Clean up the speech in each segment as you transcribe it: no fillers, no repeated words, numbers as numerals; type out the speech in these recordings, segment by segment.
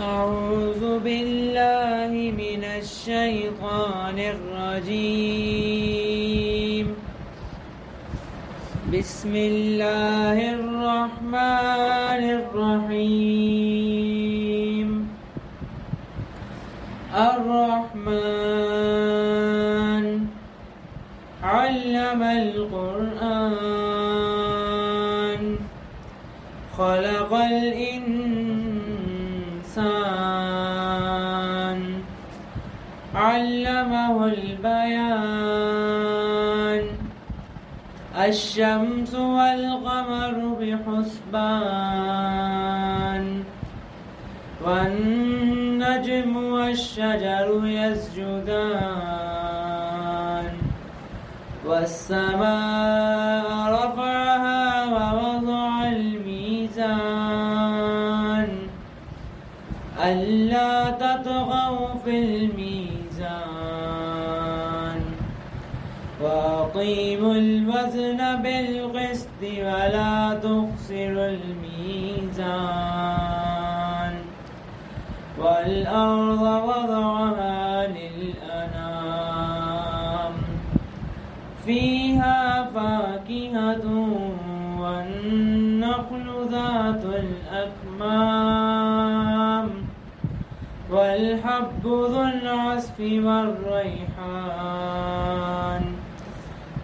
أعوذ بالله من الشيطان الرجيم. بسم الله الرحمن الرحيم. الرحمن علم القرآن خلق الإنسان علمه البيان. الشمس والقمر بحسبان والنجم والشجر يسجدان. والسماء رفعها ووضع الميزان ألا تطغوا في الميزان وأقيموا الوزن بالقسط ولا تخسروا الميزان. والأرض وضعها للأنام فيها فاكهة والنخل ذات الأكمام والحب ذو العصف والريحان.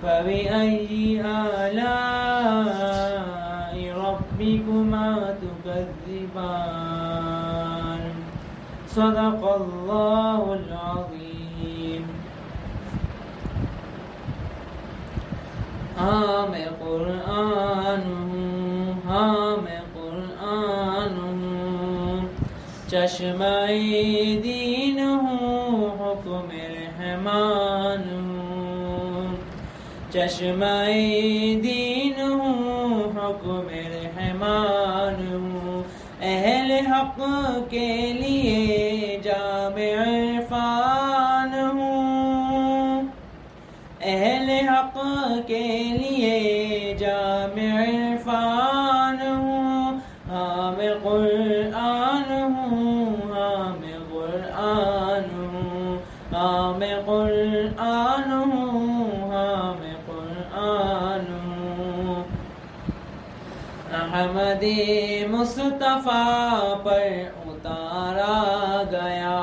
فبأي آلاء ربكما تكذبان. صدق الله العظيم. ہاں میں قرآن ہوں، ہاں میں قرآن ہوں، چشمہ دین ہوں، حکم رحمان ہوں. چشمہ دین ہوں، حکم رحمان ہوں. اہل حق کے لیے جامع عرفان ہوں. اہل حق کے لیے جامع عرفان ہوں. ہاں میں قرآن ہوں، ہاں میں قرآن ہوں، ہاں میں قرآن ہوں، ہاں میں قرآن ہوں. احمد مصطفیٰ پر اتارا گیا،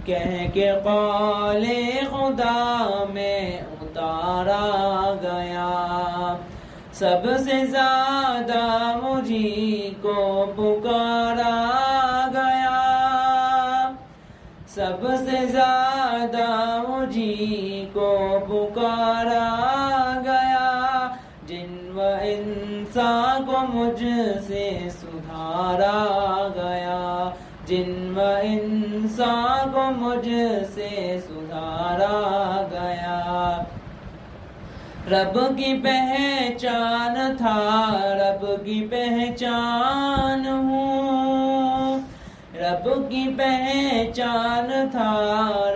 کہہ کے قول خدا میں اتارا گیا. سب سے زیادہ مجھی کو پکارا گیا، سب سے زیادہ مجھی کو پکارا گیا. جن و انسان کو مجھ سے سدھارا گیا، جن و انسان کو مجھ سے سدھارا گیا. رب کی پہچان تھا، رب کی پہچان ہوں. رب کی پہچان تھا،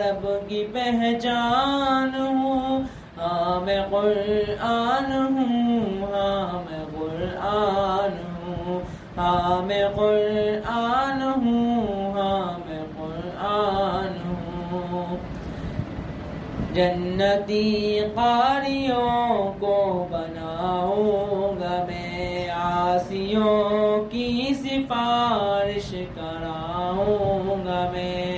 رب کی پہچان ہوں. ہاں میں قرآن ہوں، ہاں میں قرآن ہوں، ہاں میں قرآن ہوں، ہاں میں قرآن ہوں. جنتی قاریوں کو بناؤں گا میں، عاصیوں کی سفارش کراؤں گا میں.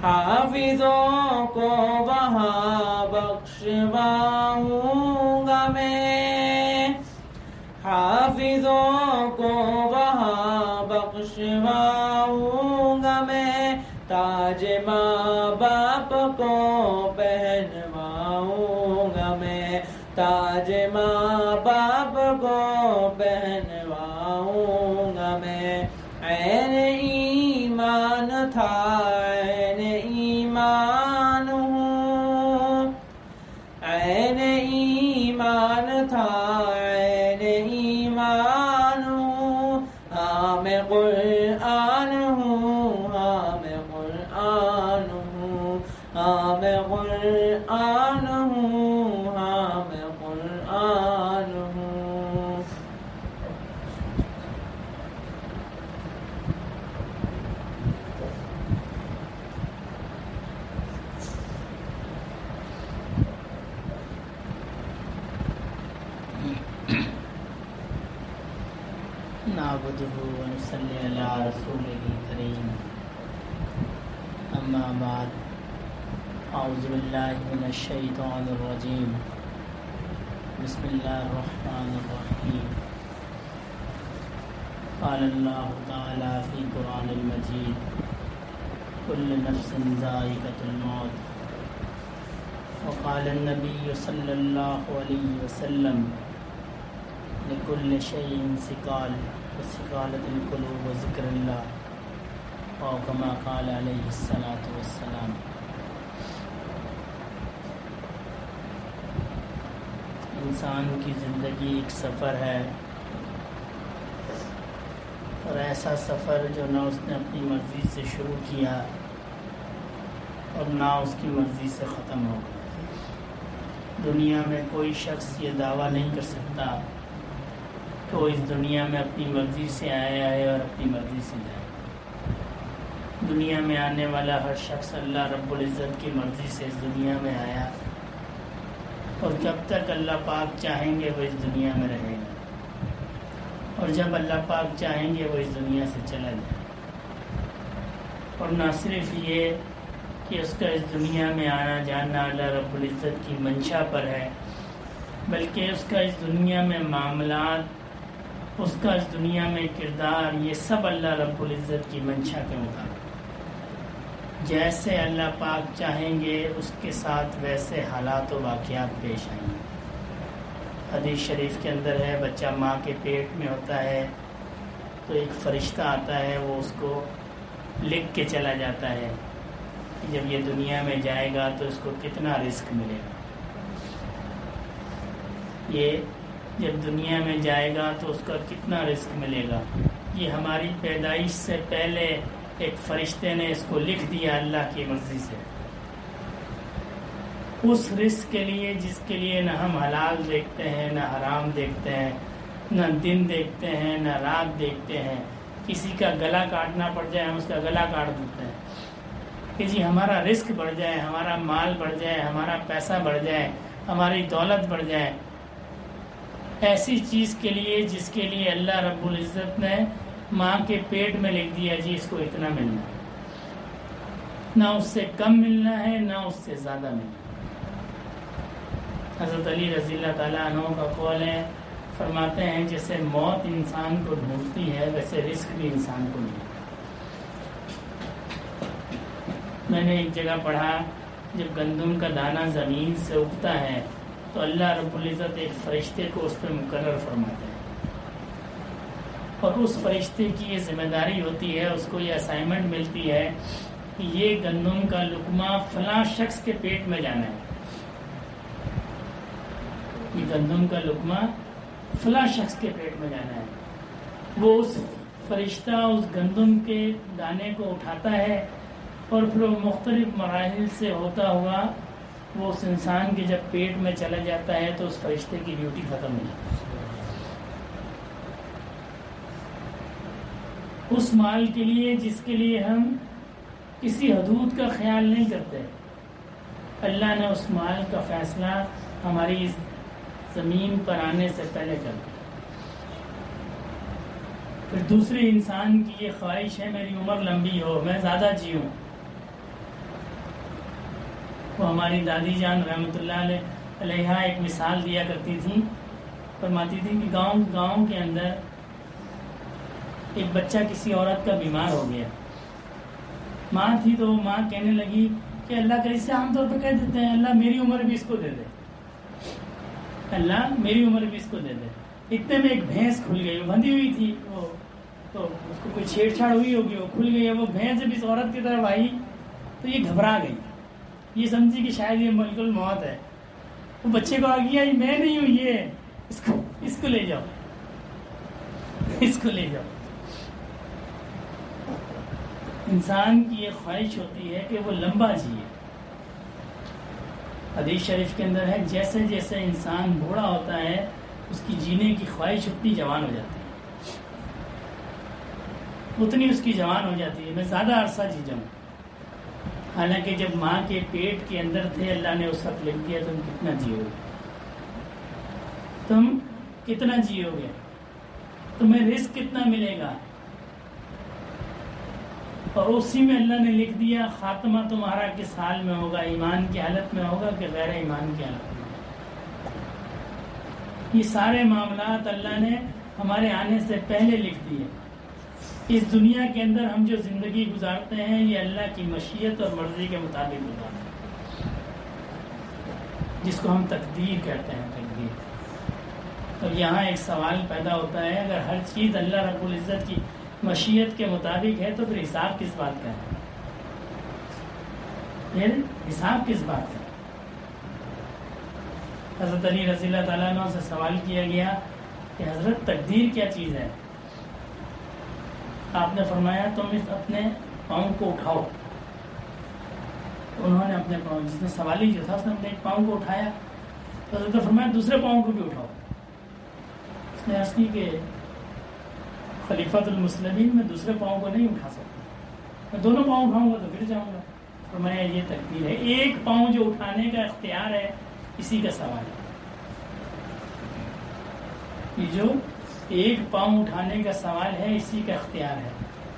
حافظوں کو وہاں بخشواؤں گا میں، حافظوں کو وہاں بخشواؤں گا میں. تاج ماں باپ کو پہنواؤں گا میں، تاج ماں باپ کو پہنواؤں گا میں. عین ایمان تھا، عین ایمان ہوں. عین ایمان تھا، عین ایمان ہوں. ہاں میں قرآن ہوں، ہاں میں قرآن ہوں، ہاں میں قرآن ہوں، ہاں میں قرآن ہوں. نعبده ونصلي على رسوله الكريم أما بعد أعوذ بالله من الشيطان الرجيم بسم الله الرحمن الرحيم قال الله تعالى في القرآن المجيد كل نفس ذائقة الموت وقال النبي صلى الله عليه وسلم لكل شيء سقال وسقالة القلوب وذكر الله او كما قال علیہ الصلاۃ والسلام۔ انسان کی زندگی ایک سفر ہے، اور ایسا سفر جو نہ اس نے اپنی مرضی سے شروع کیا اور نہ اس کی مرضی سے ختم ہوگا۔ دنیا میں کوئی شخص یہ دعویٰ نہیں کر سکتا کہ وہ اس دنیا میں اپنی مرضی سے آیا ہے اور اپنی مرضی سے جائے۔ دنیا میں آنے والا ہر شخص اللہ رب العزت کی مرضی سے اس دنیا میں آیا، اور جب تک اللہ پاک چاہیں گے وہ اس دنیا میں رہے گا، اور جب اللہ پاک چاہیں گے وہ اس دنیا سے چلا جائے۔ اور نہ صرف یہ کہ اس کا اس دنیا میں آنا جانا اللہ رب العزت کی منشا پر ہے، بلکہ اس کا اس دنیا میں معاملات، اس کا اس دنیا میں کردار، یہ سب اللہ رب العزت کی منشا کے مطابق جیسے اللہ پاک چاہیں گے اس کے ساتھ ویسے حالات و واقعات پیش آئیں گے۔ حدیث شریف کے اندر ہے، بچہ ماں کے پیٹ میں ہوتا ہے تو ایک فرشتہ آتا ہے، وہ اس کو لکھ کے چلا جاتا ہے کہ جب یہ دنیا میں جائے گا تو اس کو کتنا رزق ملے گا۔ یہ جب دنیا میں جائے گا تو اس کا کتنا رزق ملے گا، یہ ہماری پیدائش سے پہلے ایک فرشتے نے اس کو لکھ دیا اللہ کی مرضی سے۔ اس رزق کے لیے جس کے لیے نہ ہم حلال دیکھتے ہیں، نہ حرام دیکھتے ہیں، نہ دن دیکھتے ہیں، نہ رات دیکھتے ہیں۔ کسی کا گلا کاٹنا پڑ جائے ہم اس کا گلا کاٹ دیتے ہیں کہ جی ہمارا رزق بڑھ جائے، ہمارا مال بڑھ جائے، ہمارا پیسہ بڑھ جائے، ہماری دولت بڑھ جائے۔ ایسی چیز کے لیے جس کے لیے اللہ رب العزت نے ماں کے پیٹ میں لکھ دیا جی اس کو اتنا ملنا ہے، نہ اس سے کم ملنا ہے نہ اس سے زیادہ ملنا ہے۔ حضرت علی رضی اللہ تعالیٰ عنہ کا قول ہے، فرماتے ہیں جیسے موت انسان کو ڈھونڈتی ہے ویسے رزق بھی انسان کو ڈھونڈتا ہے۔ میں نے ایک جگہ پڑھا، جب گندم کا دانہ زمین سے اگتا ہے تو اللہ رب العزت ایک فرشتے کو اس پہ مقرر فرماتے ہیں، اور اس فرشتے کی یہ ذمہ داری ہوتی ہے، اس کو یہ اسائنمنٹ ملتی ہے کہ یہ گندم کا لقمہ فلاں شخص کے پیٹ میں جانا ہے، یہ گندم کا لقمہ فلاں شخص کے پیٹ میں جانا ہے۔ وہ اس فرشتہ اس گندم کے دانے کو اٹھاتا ہے، اور پھر وہ مختلف مراحل سے ہوتا ہوا وہ اس انسان کے جب پیٹ میں چلا جاتا ہے تو اس فرشتے کی ڈیوٹی ختم ہو جاتی ہے۔ اس مال کے لیے جس کے لیے ہم کسی حدود کا خیال نہیں کرتے، اللہ نے اس مال کا فیصلہ ہماری اس زمین پر آنے سے پہلے کر دیا۔ پھر دوسرے انسان کی یہ خواہش ہے میری عمر لمبی ہو، میں زیادہ جیوں۔ وہ ہماری دادی جان رحمۃ اللہ علیہ ایک مثال دیا کرتی تھی، فرماتی تھی کہ گاؤں کے اندر ایک بچہ کسی عورت کا بیمار ہو گیا، ماں تھی تو وہ ماں کہنے لگی کہ اللہ کا، اس سے عام طور پہ کہہ دیتے ہیں اللہ میری عمر بھی اس کو دے دے، اللہ میری عمر بھی اس کو دے دے۔ اتنے میں ایک بھینس کھل گئی، وہ بندھی ہوئی تھی، وہ تو اس کو کوئی چھیڑ چھاڑ ہوئی ہوگی، وہ کھل گئی۔ وہ بھینس جب اس عورت کی طرف آئی تو یہ گھبرا گئی، یہ سمجھی کہ شاید یہ ملک الموت ہے۔ وہ بچے کو آ گیا میں نہیں ہوں، یہ اس کو لے جاؤ، اس کو لے جاؤ۔ انسان کی یہ خواہش ہوتی ہے کہ وہ لمبا جیے۔ حدیث شریف کے اندر ہے جیسے جیسے انسان بوڑھا ہوتا ہے اس کی جینے کی خواہش اتنی جوان ہو جاتی ہے، اتنی اس کی جوان ہو جاتی ہے، میں زیادہ عرصہ جی جاؤں۔ حالانکہ جب ماں کے پیٹ کے اندر تھے اللہ نے اس وقت لکھ دیا تم کتنا جیو گے، تم کتنا جیو گے۔ تمہیں رزق کتنا ملے گا، اور اسی میں اللہ نے لکھ دیا خاتمہ تمہارا کس حال میں ہوگا، ایمان کی حالت میں ہوگا کہ غیر ایمان کی حالت میں۔ یہ سارے معاملات اللہ نے ہمارے آنے سے پہلے لکھ دیے۔ اس دنیا کے اندر ہم جو زندگی گزارتے ہیں یہ اللہ کی مشیت اور مرضی کے مطابق گزارتے ہیں، جس کو ہم تقدیر کہتے ہیں، تقدیر۔ تو یہاں ایک سوال پیدا ہوتا ہے، اگر ہر چیز اللہ رب العزت کی مشیت کے مطابق ہے تو پھر حساب کس بات کا ہے؟ پھر حساب کس بات کا ہے؟ حضرت علی رضی اللہ تعالیٰ عنہ سے سوال کیا گیا کہ حضرت تقدیر کیا چیز ہے؟ آپ نے فرمایا تم اپنے پاؤں کو اٹھاؤ۔ انہوں نے اپنے پاؤں، جس نے سوالی جو تھا اس نے اپنے ایک پاؤں کو اٹھایا، تو حضرت نے فرمایا دوسرے پاؤں کو بھی اٹھاؤ۔ اس نے عرض کی کہ خلیفۃ المسلمین میں دوسرے پاؤں کو نہیں اٹھا سکتا، میں دونوں پاؤں اٹھاؤں گا تو پھر جاؤں گا۔ فرمایا یہ تقدیر ہے، ایک پاؤں جو اٹھانے کا اختیار ہے اسی کا سوال ہے۔ یہ جو ایک پاؤں اٹھانے کا سوال ہے اسی کا اختیار ہے۔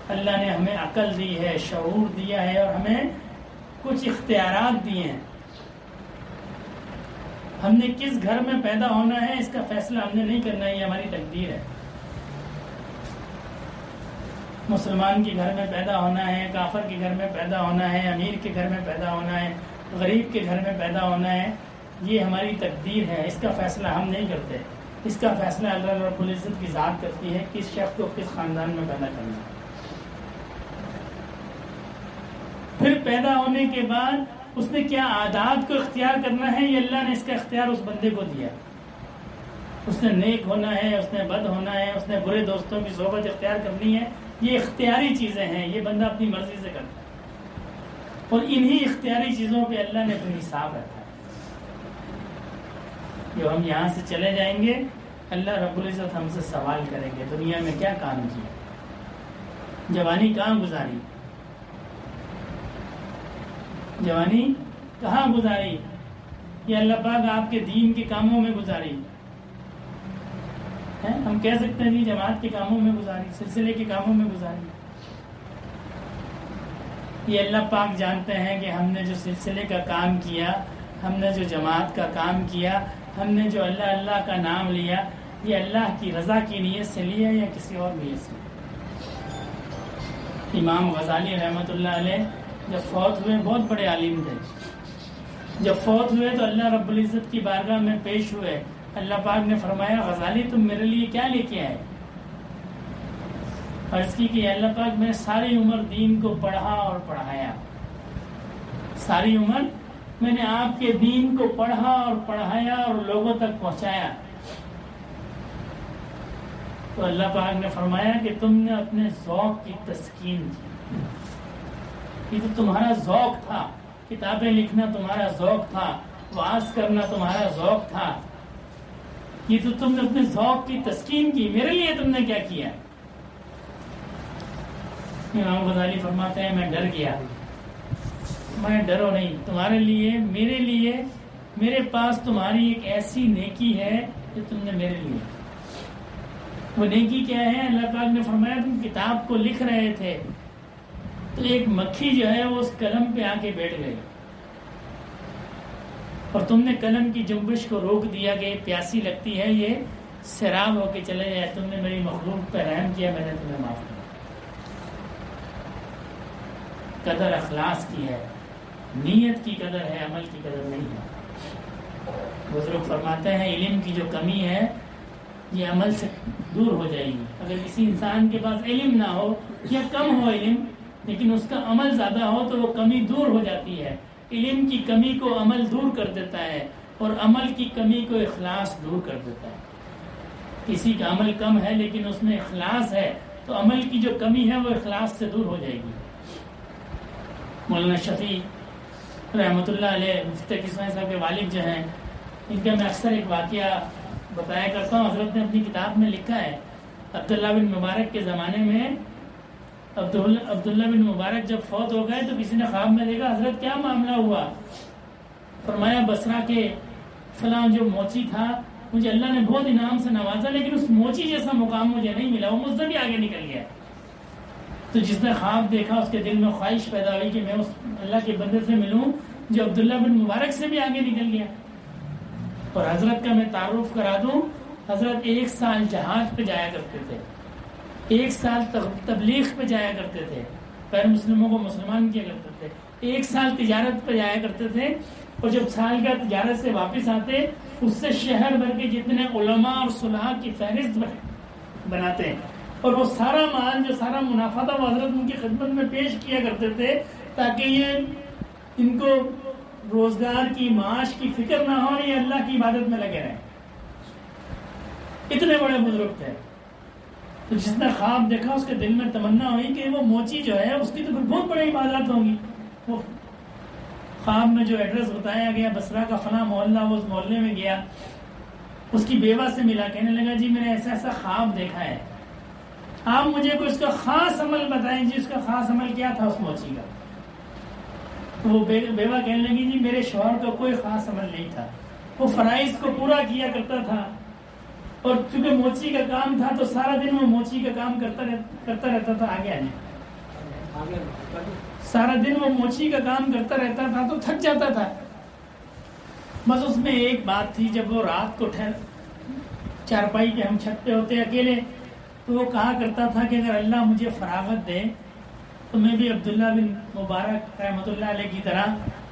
اللہ نے ہمیں عقل دی ہے، شعور دیا ہے اور ہمیں کچھ اختیارات دیے ہیں۔ ہم نے کس گھر میں پیدا ہونا ہے اس کا فیصلہ ہم نے نہیں کرنا ہے، یہ ہماری تقدیر ہے۔ مسلمان کے گھر میں پیدا ہونا ہے، کافر کے گھر میں پیدا ہونا ہے، امیر کے گھر میں پیدا ہونا ہے، غریب کے گھر میں پیدا ہونا ہے، یہ ہماری تقدیر ہے۔ اس کا فیصلہ ہم نہیں کرتے، اس کا فیصلہ اللہ رب العزت کی ذات کرتی ہے کس شخص کو کس خاندان میں پیدا کرنا ہے۔ پھر پیدا ہونے کے بعد اس نے کیا عادات کو اختیار کرنا ہے، یہ اللہ نے اس کا اختیار اس بندے کو دیا۔ اس نے نیک ہونا ہے، اس نے بد ہونا ہے، اس نے برے دوستوں کی صحبت اختیار کرنی ہے، یہ اختیاری چیزیں ہیں، یہ بندہ اپنی مرضی سے کرتا ہے، اور انہی اختیاری چیزوں پہ اللہ نے پھر حساب رکھا ہے۔ جو ہم یہاں سے چلے جائیں گے اللہ رب العزت ہم سے سوال کریں گے دنیا میں کیا کام کیا، جوانی کہاں گزاری، جوانی کہاں گزاری، یہ اللہ پاک آپ کے دین کے کاموں میں گزاری ہے؟ ہم کہہ سکتے ہیں جی جماعت کے کاموں میں گزاری، سلسلے کے کاموں میں گزاری۔ یہ اللہ پاک جانتے ہیں کہ ہم نے جو سلسلے کا کام کیا، ہم نے جو جماعت کا کام کیا، ہم نے جو اللہ اللہ کا نام لیا، یہ اللہ کی رضا کی نیت سے لیا یا کسی اور نیت سے؟ امام غزالی رحمۃ اللہ علیہ جب فوت ہوئے، بہت بڑے عالم تھے، جب فوت ہوئے تو اللہ رب العزت کی بارگاہ میں پیش ہوئے، اللہ پاک نے فرمایا غزالی تم میرے لیے کیا لے کے آئے؟ عرض کی کہ اللہ پاک میں نے ساری عمر دین کو پڑھا اور پڑھایا، ساری عمر میں نے آپ کے دین کو پڑھا اور پڑھایا اور لوگوں تک پہنچایا۔ تو اللہ پاک نے فرمایا کہ تم نے اپنے ذوق کی تسکین کی، یہ تو تمہارا ذوق تھا، کتابیں لکھنا تمہارا ذوق تھا، وعظ کرنا تمہارا ذوق تھا، یہ تو تم نے اپنے ذوق کی تسکین کی، میرے لیے تم نے کیا کیا؟ امام غزالی فرماتے ہیں میں ڈر گیا، میں ڈرو نہیں، تمہارے لیے میرے پاس تمہاری ایک ایسی نیکی ہے جو تم نے میرے لیے۔ وہ نیکی کیا ہے؟ اللہ پاک نے فرمایا تم کتاب کو لکھ رہے تھے تو ایک مکھی جو ہے وہ اس قلم پہ آ کے بیٹھ گئی، اور تم نے قلم کی جنبش کو روک دیا کہ پیاسی لگتی ہے، یہ سیراب ہو کے چلے جائے، تم نے میری مخلوق پہ رحم کیا، میں نے تمہیں معاف کیا۔ قدر اخلاص کی ہے، نیت کی قدر ہے، عمل کی قدر نہیں ہے۔ بزرگ فرماتے ہیں علم کی جو کمی ہے یہ عمل سے دور ہو جائے گی۔ اگر کسی انسان کے پاس علم نہ ہو یا کم ہو علم لیکن اس کا عمل زیادہ ہو تو وہ کمی دور ہو جاتی ہے۔ علم کی کمی کو عمل دور کر دیتا ہے اور عمل کی کمی کو اخلاص دور کر دیتا ہے۔ کسی کا عمل کم ہے لیکن اس میں اخلاص ہے تو عمل کی جو کمی ہے وہ اخلاص سے دور ہو جائے گی۔ مولانا شفیع رحمۃ اللہ علیہ مفتی کسوانی صاحب کے والد جو ہیں، ان کا میں اکثر ایک واقعہ بتایا کرتا ہوں۔ حضرت نے اپنی کتاب میں لکھا ہے عبداللہ بن مبارک کے زمانے میں عبداللہ بن مبارک جب فوت ہو گئے تو کسی نے خواب میں دیکھا، حضرت کیا معاملہ ہوا؟ فرمایا بصرہ کے فلاں جو موچی تھا مجھے اللہ نے بہت انعام سے نوازا لیکن اس موچی جیسا مقام مجھے نہیں ملا، وہ مجھ سے بھی آگے نکل گیا۔ تو جس نے خواب دیکھا اس کے دل میں خواہش پیدا ہوئی کہ میں اس اللہ کے بندے سے ملوں جو عبداللہ بن مبارک سے بھی آگے نکل گیا۔ اور حضرت کا میں تعارف کرا دوں، حضرت 1 سال جہاد پہ جایا کرتے تھے، 1 سال تبلیغ پہ جایا کرتے تھے، غیر مسلموں کو مسلمان کیا کرتے تھے، 1 سال تجارت پہ جایا کرتے تھے، اور جب سال کا تجارت سے واپس آتے اس سے شہر بھر کے جتنے علماء اور صلحاء کی فہرست بناتے ہیں، اور وہ سارا مال جو سارا منافع تھا وہ حضرت ان کی خدمت میں پیش کیا کرتے تھے تاکہ یہ ان کو روزگار کی معاش کی فکر نہ ہو اور یہ اللہ کی عبادت میں لگے رہیں۔ اتنے بڑے بزرگ تھے۔ تو جس نے خواب دیکھا اس کے دل میں تمنا ہوئی کہ وہ موچی جو ہے اس کی تو پھر بہت بڑی عبادت ہوں گی۔ وہ خواب میں جو ایڈریس بتایا گیا بصرہ کا فلاں محلہ، وہ اس محلے میں گیا، اس کی بیوہ سے ملا، کہنے لگا جی میں نے ایسا ایسا خواب دیکھا ہے، آپ مجھے کوئی اس کا خاص عمل بتائیں جی، اس کا خاص عمل کیا تھا اس موچی کا؟ تو وہ بیوہ کہنے لگی جی میرے شوہر کا کوئی خاص عمل نہیں تھا، وہ فرائض کو پورا کیا کرتا تھا، اور چونکہ موچی کا کام تھا تو سارا دن وہ موچی کا کام کرتا رہتا تھا۔ آگے آنے سارا دن وہ موچی کا کام کرتا رہتا تھا تو تھک جاتا تھا۔ بس اس میں ایک بات تھی، جب وہ رات کو چارپائی پہ ہم چھت پہ ہوتے اکیلے تو وہ کہا کرتا تھا کہ اگر اللہ مجھے فراغت دے تو میں بھی عبداللہ بن مبارک رحمۃ اللہ علیہ کی طرح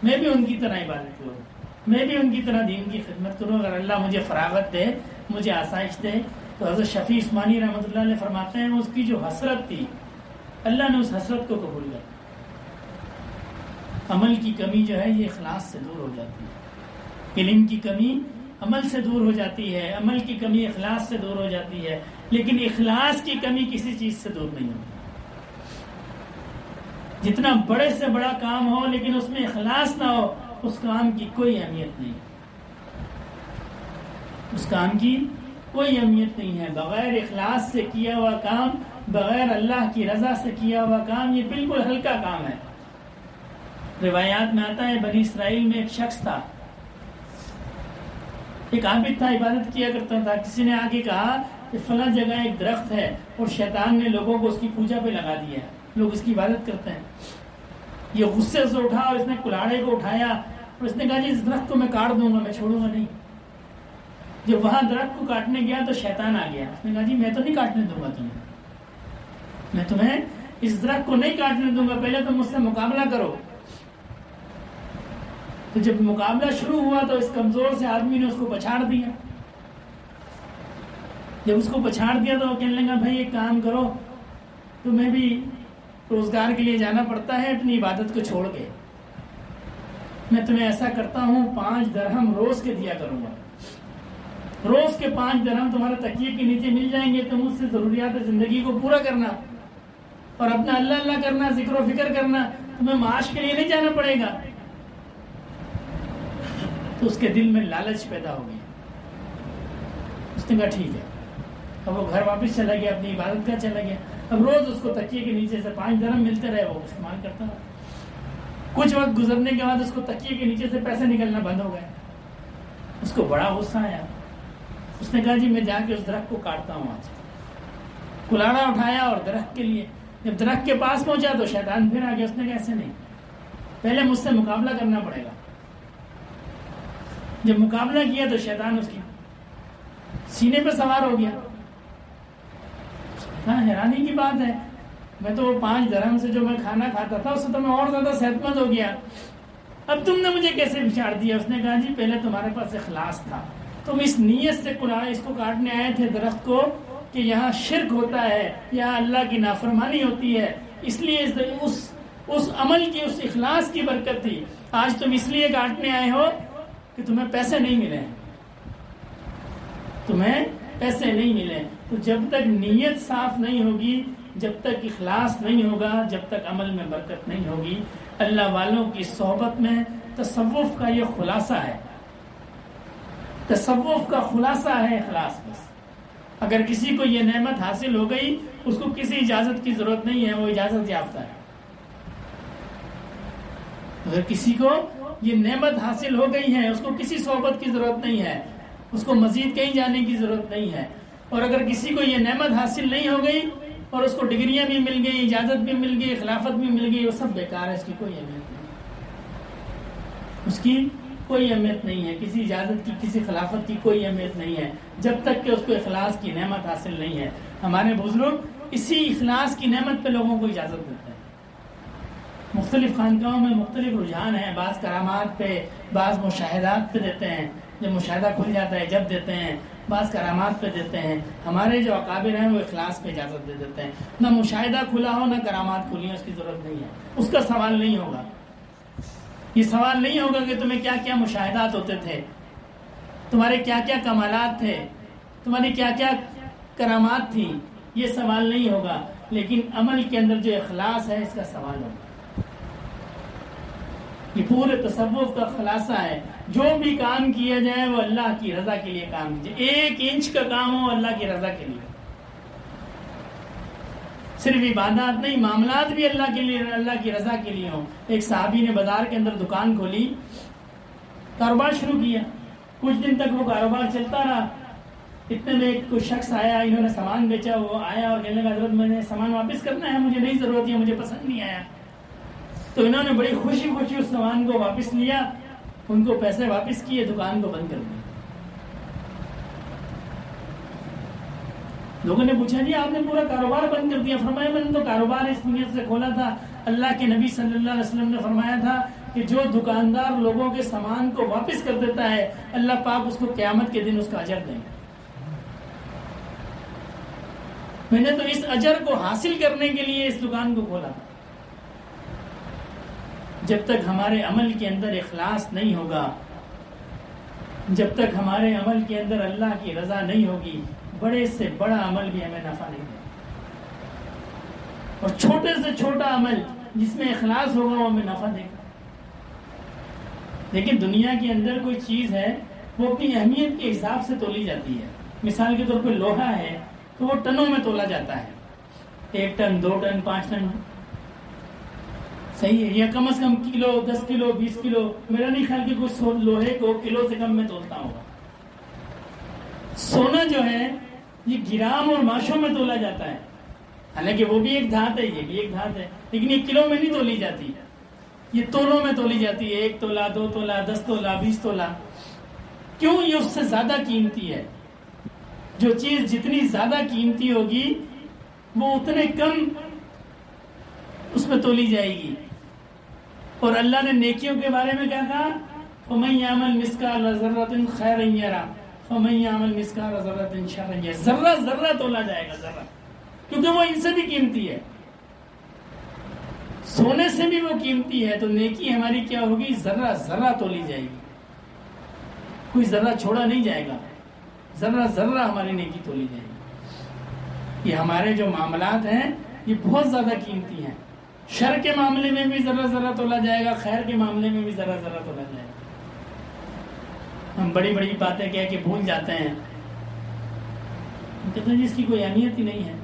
میں بھی ان کی طرح عبادت کروں، میں بھی ان کی طرح دین کی خدمت کروں، اگر اللہ مجھے فراغت دے، مجھے آسائش دے۔ تو حضرت شفیع عثمانی رحمۃ اللہ علیہ فرماتے ہیں اس کی جو حسرت تھی اللہ نے اس حسرت کو قبول کیا۔ عمل کی کمی جو ہے یہ اخلاص سے دور ہو جاتی ہے، علم کی کمی عمل سے دور ہو جاتی ہے، عمل کی کمی اخلاص سے دور ہو جاتی ہے، لیکن اخلاص کی کمی کسی چیز سے دور نہیں ہوتی۔ جتنا بڑے سے بڑا کام ہو لیکن اس میں اخلاص نہ ہو اس کام کی کوئی اہمیت نہیں، اس کام کی کوئی اہمیت نہیں ہے۔ بغیر اخلاص سے کیا ہوا کام، بغیر اللہ کی رضا سے کیا ہوا کام، یہ بالکل ہلکا کام ہے۔ روایات میں آتا ہے بنی اسرائیل میں ایک شخص تھا، ایک عابد تھا، عبادت کیا کرتا تھا۔ کسی نے آ کے کہا کہ فلاں جگہ ایک درخت ہے اور شیطان نے لوگوں کو اس کی پوجا پہ لگا دیا ہے، لوگ اس کی عبادت کرتے ہیں۔ یہ غصے سے اٹھا اور اس نے کلاڑے کو اٹھایا اور اس نے کہا جی اس درخت کو میں کاٹ دوں گا، میں چھوڑوں گا نہیں۔ جب وہاں درخت کو کاٹنے گیا تو شیطان آ گیا، اس نے کہا جی میں تو نہیں کاٹنے دوں گا تمہیں، میں تمہیں اس درخت کو نہیں کاٹنے دوں گا، پہلے تم مجھ سے مقابلہ کرو۔ تو جب مقابلہ شروع ہوا تو اس کمزور سے آدمی نے اس کو پچھاڑ دیا۔ جب اس کو پچھاڑ دیا تو وہ کہنے لگا بھائی ایک کام کرو، تمہیں بھی روزگار کے لیے جانا پڑتا ہے، اپنی عبادت کو چھوڑ کے میں تمہیں ایسا کرتا ہوں 5 درہم روز کے دیا کروں گا، روز کے 5 درہم تمہارے تکیے کے نیچے مل جائیں گے، تم اس سے ضروریات زندگی کو پورا کرنا اور اپنا اللہ اللہ کرنا، ذکر و فکر کرنا، تمہیں معاش کے لیے نہیں جانا پڑے گا۔ تو اس کے دل میں لالچ پیدا ہو گئی، اس نے کہا ٹھیک ہے۔ اب وہ گھر واپس چلا گیا، اپنی عبادت کا چلا گیا۔ اب روز اس کو تکیے کے نیچے سے 5 درہم ملتے رہے، وہ استعمال کرتا رہا۔ کچھ وقت گزرنے کے بعد اس کو تکیے کے نیچے سے پیسے نکلنا بند ہو گئے، اس کو بڑا غصہ آیا۔ اس نے کہا جی میں جا کے اس درخت کو کاٹتا ہوں آج۔ کلاڑا اٹھایا اور درخت کے لیے، جب درخت کے پاس پہنچا تو شیطان پھر آ گیا۔ اس نے کہا ایسے نہیں، پہلے مجھ سے مقابلہ کرنا پڑے گا۔ جب مقابلہ کیا تو شیطان اس کی سینے پہ سوار ہو گیا۔ حیرانی کی بات ہے، میں تو 5 درہم سے جو میں کھانا کھاتا تھا اس سے تو میں اور زیادہ صحت مند ہو گیا، اب تم نے مجھے کیسے بچھاڑ دیا؟ اس نے کہا جی پہلے تمہارے پاس اخلاص تھا، تم اس نیت سے اس کو کاٹنے آئے تھے درخت کو کہ یہاں شرک ہوتا ہے، یہاں اللہ کی نافرمانی ہوتی ہے، اس لیے اس عمل کی، اس اخلاص کی برکت تھی۔ آج تم اس لیے کاٹنے آئے ہو کہ تمہیں پیسے نہیں ملے، تمہیں پیسے نہیں ملے۔ تو جب تک نیت صاف نہیں ہوگی، جب تک اخلاص نہیں ہوگا، جب تک عمل میں برکت نہیں ہوگی۔ اللہ والوں کی صحبت میں تصوف کا یہ خلاصہ ہے، تصوف کا خلاصہ ہے اخلاص۔ بس اگر کسی کو یہ نعمت حاصل ہو گئی اس کو کسی اجازت کی ضرورت نہیں ہے، وہ اجازت یافتہ ہے۔ اگر کسی کو یہ نعمت حاصل ہو گئی ہے اس کو کسی صحبت کی ضرورت نہیں ہے، اس کو مزید کہیں جانے کی ضرورت نہیں ہے. اور اگر کسی کو یہ نعمت حاصل نہیں ہو گئی اور اس کو ڈگریاں بھی مل گئی، اجازت بھی مل گئی، خلافت بھی مل گئی، وہ سب بیکار ہے، اس کی کوئی اہمیت نہیں، اس کی کوئی اہمیت نہیں ہے. کسی اجازت کی، کسی خلافت کی کوئی اہمیت نہیں ہے جب تک کہ اس کو اخلاص کی نعمت حاصل نہیں ہے. ہمارے بزرگ اسی اخلاص کی نعمت پہ لوگوں کو اجازت دیتے ہیں. مختلف خانقاہوں میں مختلف رجحان ہیں، بعض کرامات پہ، بعض مشاہدات پہ دیتے ہیں، جب مشاہدہ کھل جاتا ہے جب دیتے ہیں، بعض کرامات پہ دیتے ہیں. ہمارے جو اکابر ہیں وہ اخلاص پہ اجازت دے دیتے ہیں. نہ مشاہدہ کھلا ہو نہ کرامات کھلی ہو، اس کی ضرورت نہیں ہے. اس کا سوال نہیں ہوگا. یہ سوال نہیں ہوگا کہ تمہیں کیا کیا مشاہدات ہوتے تھے، تمہارے کیا کیا کمالات تھے، تمہاری کیا کیا کرامات تھی. یہ سوال نہیں ہوگا. لیکن عمل کے اندر جو اخلاص ہے اس کا سوال ہوگا. یہ پورے تصوف کا خلاصہ ہے. جو بھی کام کیا جائے وہ اللہ کی رضا کے لیے کام کیجیے. 1 انچ کا کام ہو اللہ کی رضا کے لیے. صرف عبادات نہیں، معاملات بھی اللہ کے لیے، اللہ کی رضا کے لیے ہوں. ایک صحابی نے بازار کے اندر دکان کھولی، کاروبار شروع کیا. کچھ دن تک وہ کاروبار چلتا رہا. اتنے میں ایک کوئی شخص آیا، انہوں نے سامان بیچا. وہ آیا اور کہنے لگا حضرت میں نے سامان واپس کرنا ہے، مجھے نہیں ضرورت ہے، مجھے پسند نہیں آیا. تو انہوں نے بڑی خوشی خوشی اس سامان کو واپس لیا، ان کو پیسے واپس کیے، دکان کو بند کر دیا. لوگوں نے پوچھا جی آپ نے پورا کاروبار بند کر دیا؟ فرمایا میں نے تو کاروبار اس نیت سے کھولا تھا، اللہ کے نبی صلی اللہ علیہ وسلم نے فرمایا تھا کہ جو دکاندار لوگوں کے سامان کو واپس کر دیتا ہے اللہ پاک اس کو قیامت کے دن اس کا اجر دیں گے. میں نے تو اس اجر کو حاصل کرنے کے لیے اس دکان کو کھولا. جب تک ہمارے عمل کے اندر اخلاص نہیں ہوگا، جب تک ہمارے عمل کے اندر اللہ کی رضا نہیں ہوگی، بڑے سے بڑا عمل بھی ہمیں نفع نہیں دے. اور چھوٹے سے چھوٹا عمل جس میں اخلاص ہوگا وہ ہمیں نفع دے گا. لیکن دنیا کے اندر کوئی چیز ہے وہ اپنی اہمیت کے حساب سے تولی جاتی ہے. مثال کے طور پہ لوہا ہے تو وہ ٹنوں میں تولا جاتا ہے. 1 ٹن، 2 ٹن، 5 ٹن، صحیح ہے. یا کم از کم کلو، 10 کلو، 20 کلو. میرا نہیں خیال کہ کوئی لوہے کو کلو سے کم میں تولتا ہوگا. سونا جو ہے یہ گرام اور ماشوں میں تولا جاتا ہے. حالانکہ وہ بھی ایک دھات ہے، یہ بھی ایک دھات ہے، لیکن یہ کلو میں نہیں تولی جاتی، یہ تولوں میں تولی جاتی ہے. 1 تولہ، 2 تولہ، 10 تولہ، 20 تولہ. کیوں؟ یہ اس سے زیادہ قیمتی ہے. جو چیز جتنی زیادہ قیمتی ہوگی وہ اتنے کم اس میں تولی جائے گی. اور اللہ نے نیکیوں کے بارے میں کیا کہا؟ فَمَن يَعْمَلْ مِثْقَالَ ذَرَّةٍ خَيْرًا يَرَهُ وَمَن يَعْمَلْ مِثْقَالَ ذَرَّةٍ شَرًّا يَرَهُ. ذرہ ذرہ تولا جائے گا، ذرہ، کیونکہ وہ ان سے بھی قیمتی ہے. سونے سے بھی وہ قیمتی ہے. تو نیکی ہماری کیا ہوگی؟ ذرہ ذرہ تولی جائے گی. کوئی ذرہ چھوڑا نہیں جائے گا، ذرہ ذرہ ہماری نیکی تولی جائے گی. یہ ہمارے جو معاملات ہیں یہ بہت زیادہ قیمتی ہیں. شر کے معاملے میں بھی ذرہ ذرہ تولا جائے گا، خیر کے معاملے میں بھی ذرہ ذرہ تولا جائے گا. ہم بڑی بڑی باتیں کہہ کے بھول جاتے ہیں. ہم کہتے ہیں جس کی کوئی اہمیت ہی نہیں ہے.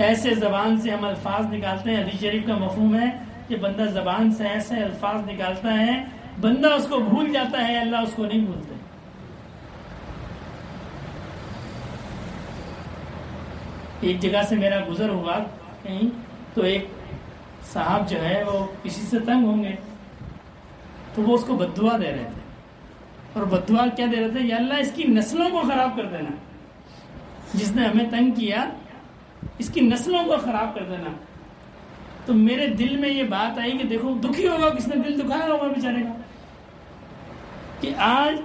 ایسے زبان سے ہم الفاظ نکالتے ہیں. حدیث شریف کا مفہوم ہے کہ بندہ زبان سے ایسے الفاظ نکالتا ہے بندہ اس کو بھول جاتا ہے، اللہ اس کو نہیں بھولتے. ایک جگہ سے میرا گزر ہوا کہیں، تو ایک صاحب جو ہے وہ کسی سے تنگ ہوں گے تو وہ اس کو بددعا دے رہے تھے. اور بددعا کیا دے رہے تھے؟ یا اللہ اس کی نسلوں کو خراب کر دینا، جس نے ہمیں تنگ کیا اس کی نسلوں کو خراب کر دینا. تو میرے دل میں یہ بات آئی کہ دیکھو دکھی ہوگا، کس نے دل دکھایا ہوگا بیچارے کا، کہ آج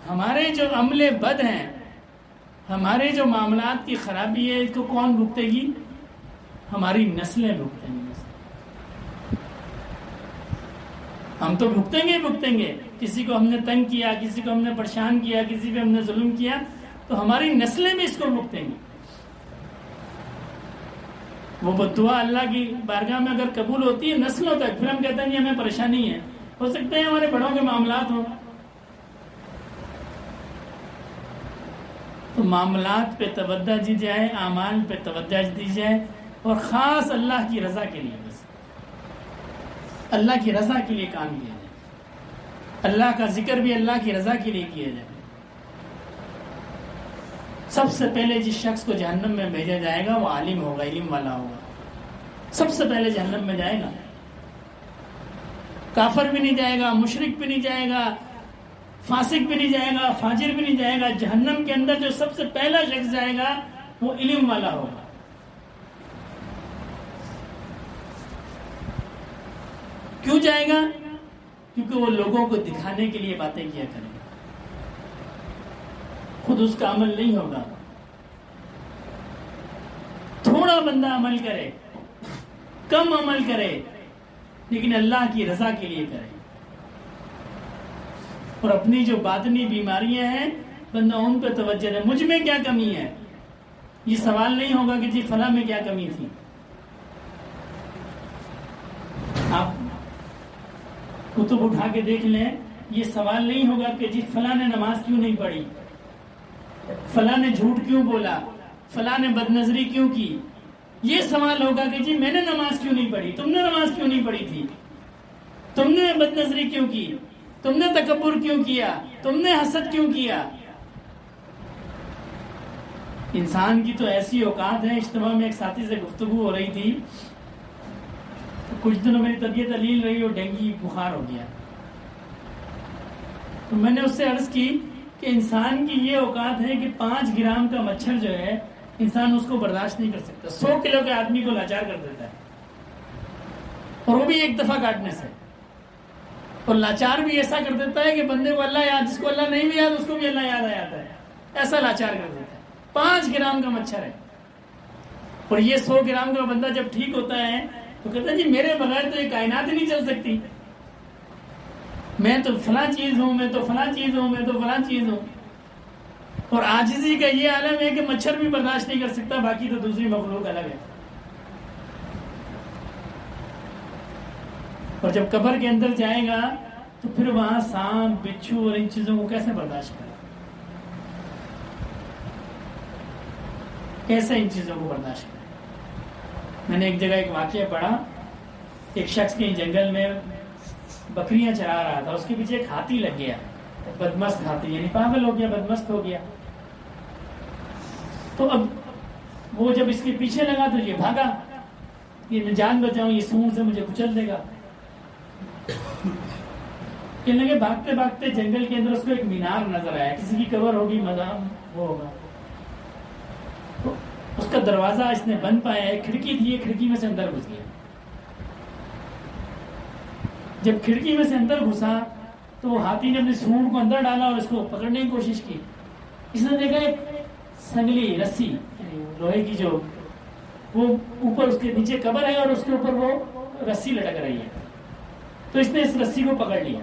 ہمارے جو عمل بد ہیں، ہمارے جو معاملات کی خرابی ہے، اس کو کون بھگتے گی؟ ہماری نسلیں بھگتیں گی. ہم تو بھگتیں گے. کسی کو ہم نے تنگ کیا، کسی کو ہم نے پریشان کیا، کسی پہ ہم نے ظلم کیا، تو ہماری نسلیں بھی اس کو بھگتیں گی. وہ بددعا اللہ کی بارگاہ میں اگر قبول ہوتی ہے نسلوں تک، پھر ہم کہتے ہیں کہ ہمیں پریشانی ہے. ہو سکتا ہے ہمارے بڑوں کے معاملات ہوں. تو معاملات پہ توجہ دی جائے، اعمال پہ توجہ دی جائے، اور خاص اللہ کی رضا کے لیے، بس اللہ کی رضا کے لیے کام کیا جائے. اللہ کا ذکر بھی اللہ کی رضا کے لیے کیا جائے. سب سے پہلے جس شخص کو جہنم میں بھیجا جائے گا وہ عالم ہوگا، علم والا ہوگا، سب سے پہلے جہنم میں جائے گا۔ کافر بھی نہیں جائے گا، مشرک بھی نہیں جائے گا، فاسق بھی نہیں جائے گا، فاجر بھی نہیں جائے گا۔ جہنم کے اندر جو سب سے پہلا شخص جائے گا وہ علم والا ہوگا۔ کیوں جائے گا؟ کیونکہ وہ لوگوں کو دکھانے کے لیے باتیں کیا کرے گا، خود اس کا عمل نہیں ہوگا۔ تھوڑا بندہ عمل کرے، کم عمل کرے، لیکن اللہ کی رضا کے لیے کرے، اور اپنی جو باطنی بیماریاں ہیں بندہ ان پہ توجہ دے۔ مجھ میں کیا کمی ہے؟ یہ سوال نہیں ہوگا کہ جی فلاں میں کیا کمی تھی۔ آپ کتب اٹھا کے دیکھ لیں، یہ سوال نہیں ہوگا کہ جی فلاں نے نماز کیوں نہیں پڑھی، فلاں نے جھوٹ کیوں بولا، فلاں نے بدنظری کیوں کی۔ یہ سوال ہوگا کہ جی میں نے نماز کیوں نہیں پڑھی، تم نے نماز کیوں نہیں پڑھی تھی، تم نے بدنظری کیوں کی، تم نے تکبر کیوں کیا، تم نے حسد کیوں کیا۔ انسان کی تو ایسی اوقات ہے۔ اجتماع میں ایک ساتھی سے گفتگو ہو رہی تھی، کچھ دنوں میری طبیعت علیل رہی اور ڈینگی بخار ہو گیا، تو میں نے اس سے عرض کی کہ انسان کی یہ اوقات ہے کہ 5 گرام کا مچھر جو ہے انسان اس کو برداشت نہیں کر سکتا، 100 کلو کے آدمی کو لاچار کر دیتا ہے، اور وہ بھی ایک دفعہ کاٹنے سے، اور لاچار بھی ایسا کر دیتا ہے کہ بندے کو اللہ یاد، جس کو اللہ نہیں بھی یاد اس کو بھی اللہ یاد آ جاتا ہے، ایسا لاچار کر دیتا ہے۔ 5 گرام کا مچھر ہے، اور یہ 100 گرام کا بندہ جب ٹھیک ہوتا ہے تو کہتا ہے جی میرے بغیر تو یہ کائنات ہی نہیں چل سکتی، میں تو فلاں چیز ہوں، میں تو فلاں چیز ہوں، میں تو فلاں چیز ہوں۔ اور عاجزی کا یہ عالم ہے کہ مچھر بھی برداشت نہیں کر سکتا، باقی تو دوسری مخلوق الگ ہے۔ اور جب قبر کے اندر جائے گا تو پھر وہاں سانپ، بچھو اور ان چیزوں کو کیسے برداشت کرے، کیسے ان چیزوں کو برداشت کرے۔ میں نے ایک جگہ ایک واقعہ پڑھا، ایک شخص کے جنگل میں بکریاں چرا رہا تھا، اس کے پیچھے ایک ہاتھی لگ گیا، بدمست ہاتھی، یعنی پاگل ہو گیا، بدمست ہو گیا۔ تو اب وہ جب اس کے پیچھے لگا تو یہ بھاگا، یہ میں جان بچاؤں، یہ سونڈ سے مجھے کچل دے گا۔ کہنے لگے بھاگتے بھاگتے جنگل کے اندر اس کو ایک مینار نظر آیا، کسی کی قبر ہوگی، مزار وہ ہوگا، تو اس کا دروازہ اس نے بند پایا، ایک کھڑکی تھی، ایک کھڑکی میں سے اندر گھس گیا۔ جب کھڑکی میں سے اندر گھسا تو ہاتھی نے اپنی سونڈ کو اندر ڈالا اور اس کو پکڑنے کی کوشش کی۔ اس نے دیکھا ایک سنگلی رسی، لوہے کی، جو وہ اوپر اس کے نیچے قبر ہے اور اس کے اوپر وہ رسی لٹک رہی ہے، تو اس نے اس رسی کو پکڑ لیا۔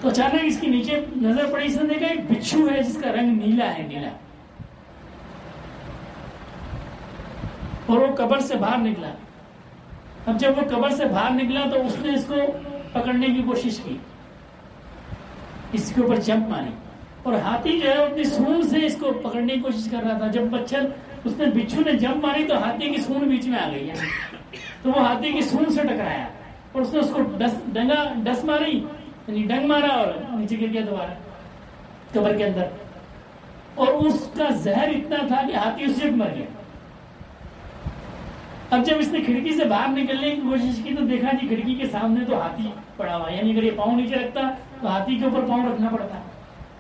تو اچانک اس کی نیچے نظر پڑی، اس نے دیکھا ایک بچھو ہے جس کا رنگ نیلا ہے، نیلا، اور وہ قبر سے باہر نکلا۔ اب جب وہ قبر سے باہر نکلا تو اس نے اس کو پکڑنے کی کوشش کی، اس کے اوپر جمپ ماری، اور ہاتھی جو ہے اپنی سونڈ سے اس کو پکڑنے کی کوشش کر رہا تھا۔ جب بچھو نے جمپ ماری تو ہاتھی کی سونڈ بیچ میں آ گئی ہے، تو وہ ہاتھی کی سونڈ سے ٹکرایا اور اس نے اس کو ڈس ماری، یعنی ڈنگ مارا، اور نیچے گر گیا دوبارہ قبر کے اندر، اور اس کا زہر اتنا تھا کہ ہاتھی اس سے مر گیا۔ اب جب اس نے کھڑکی سے باہر نکلنے کی کوشش کی تو دیکھا جی کھڑکی کے سامنے تو ہاتھی پڑا ہوا، یعنی اگر یہ پاؤں نیچے رکھتا تو ہاتھی کے اوپر پاؤں رکھنا پڑتا۔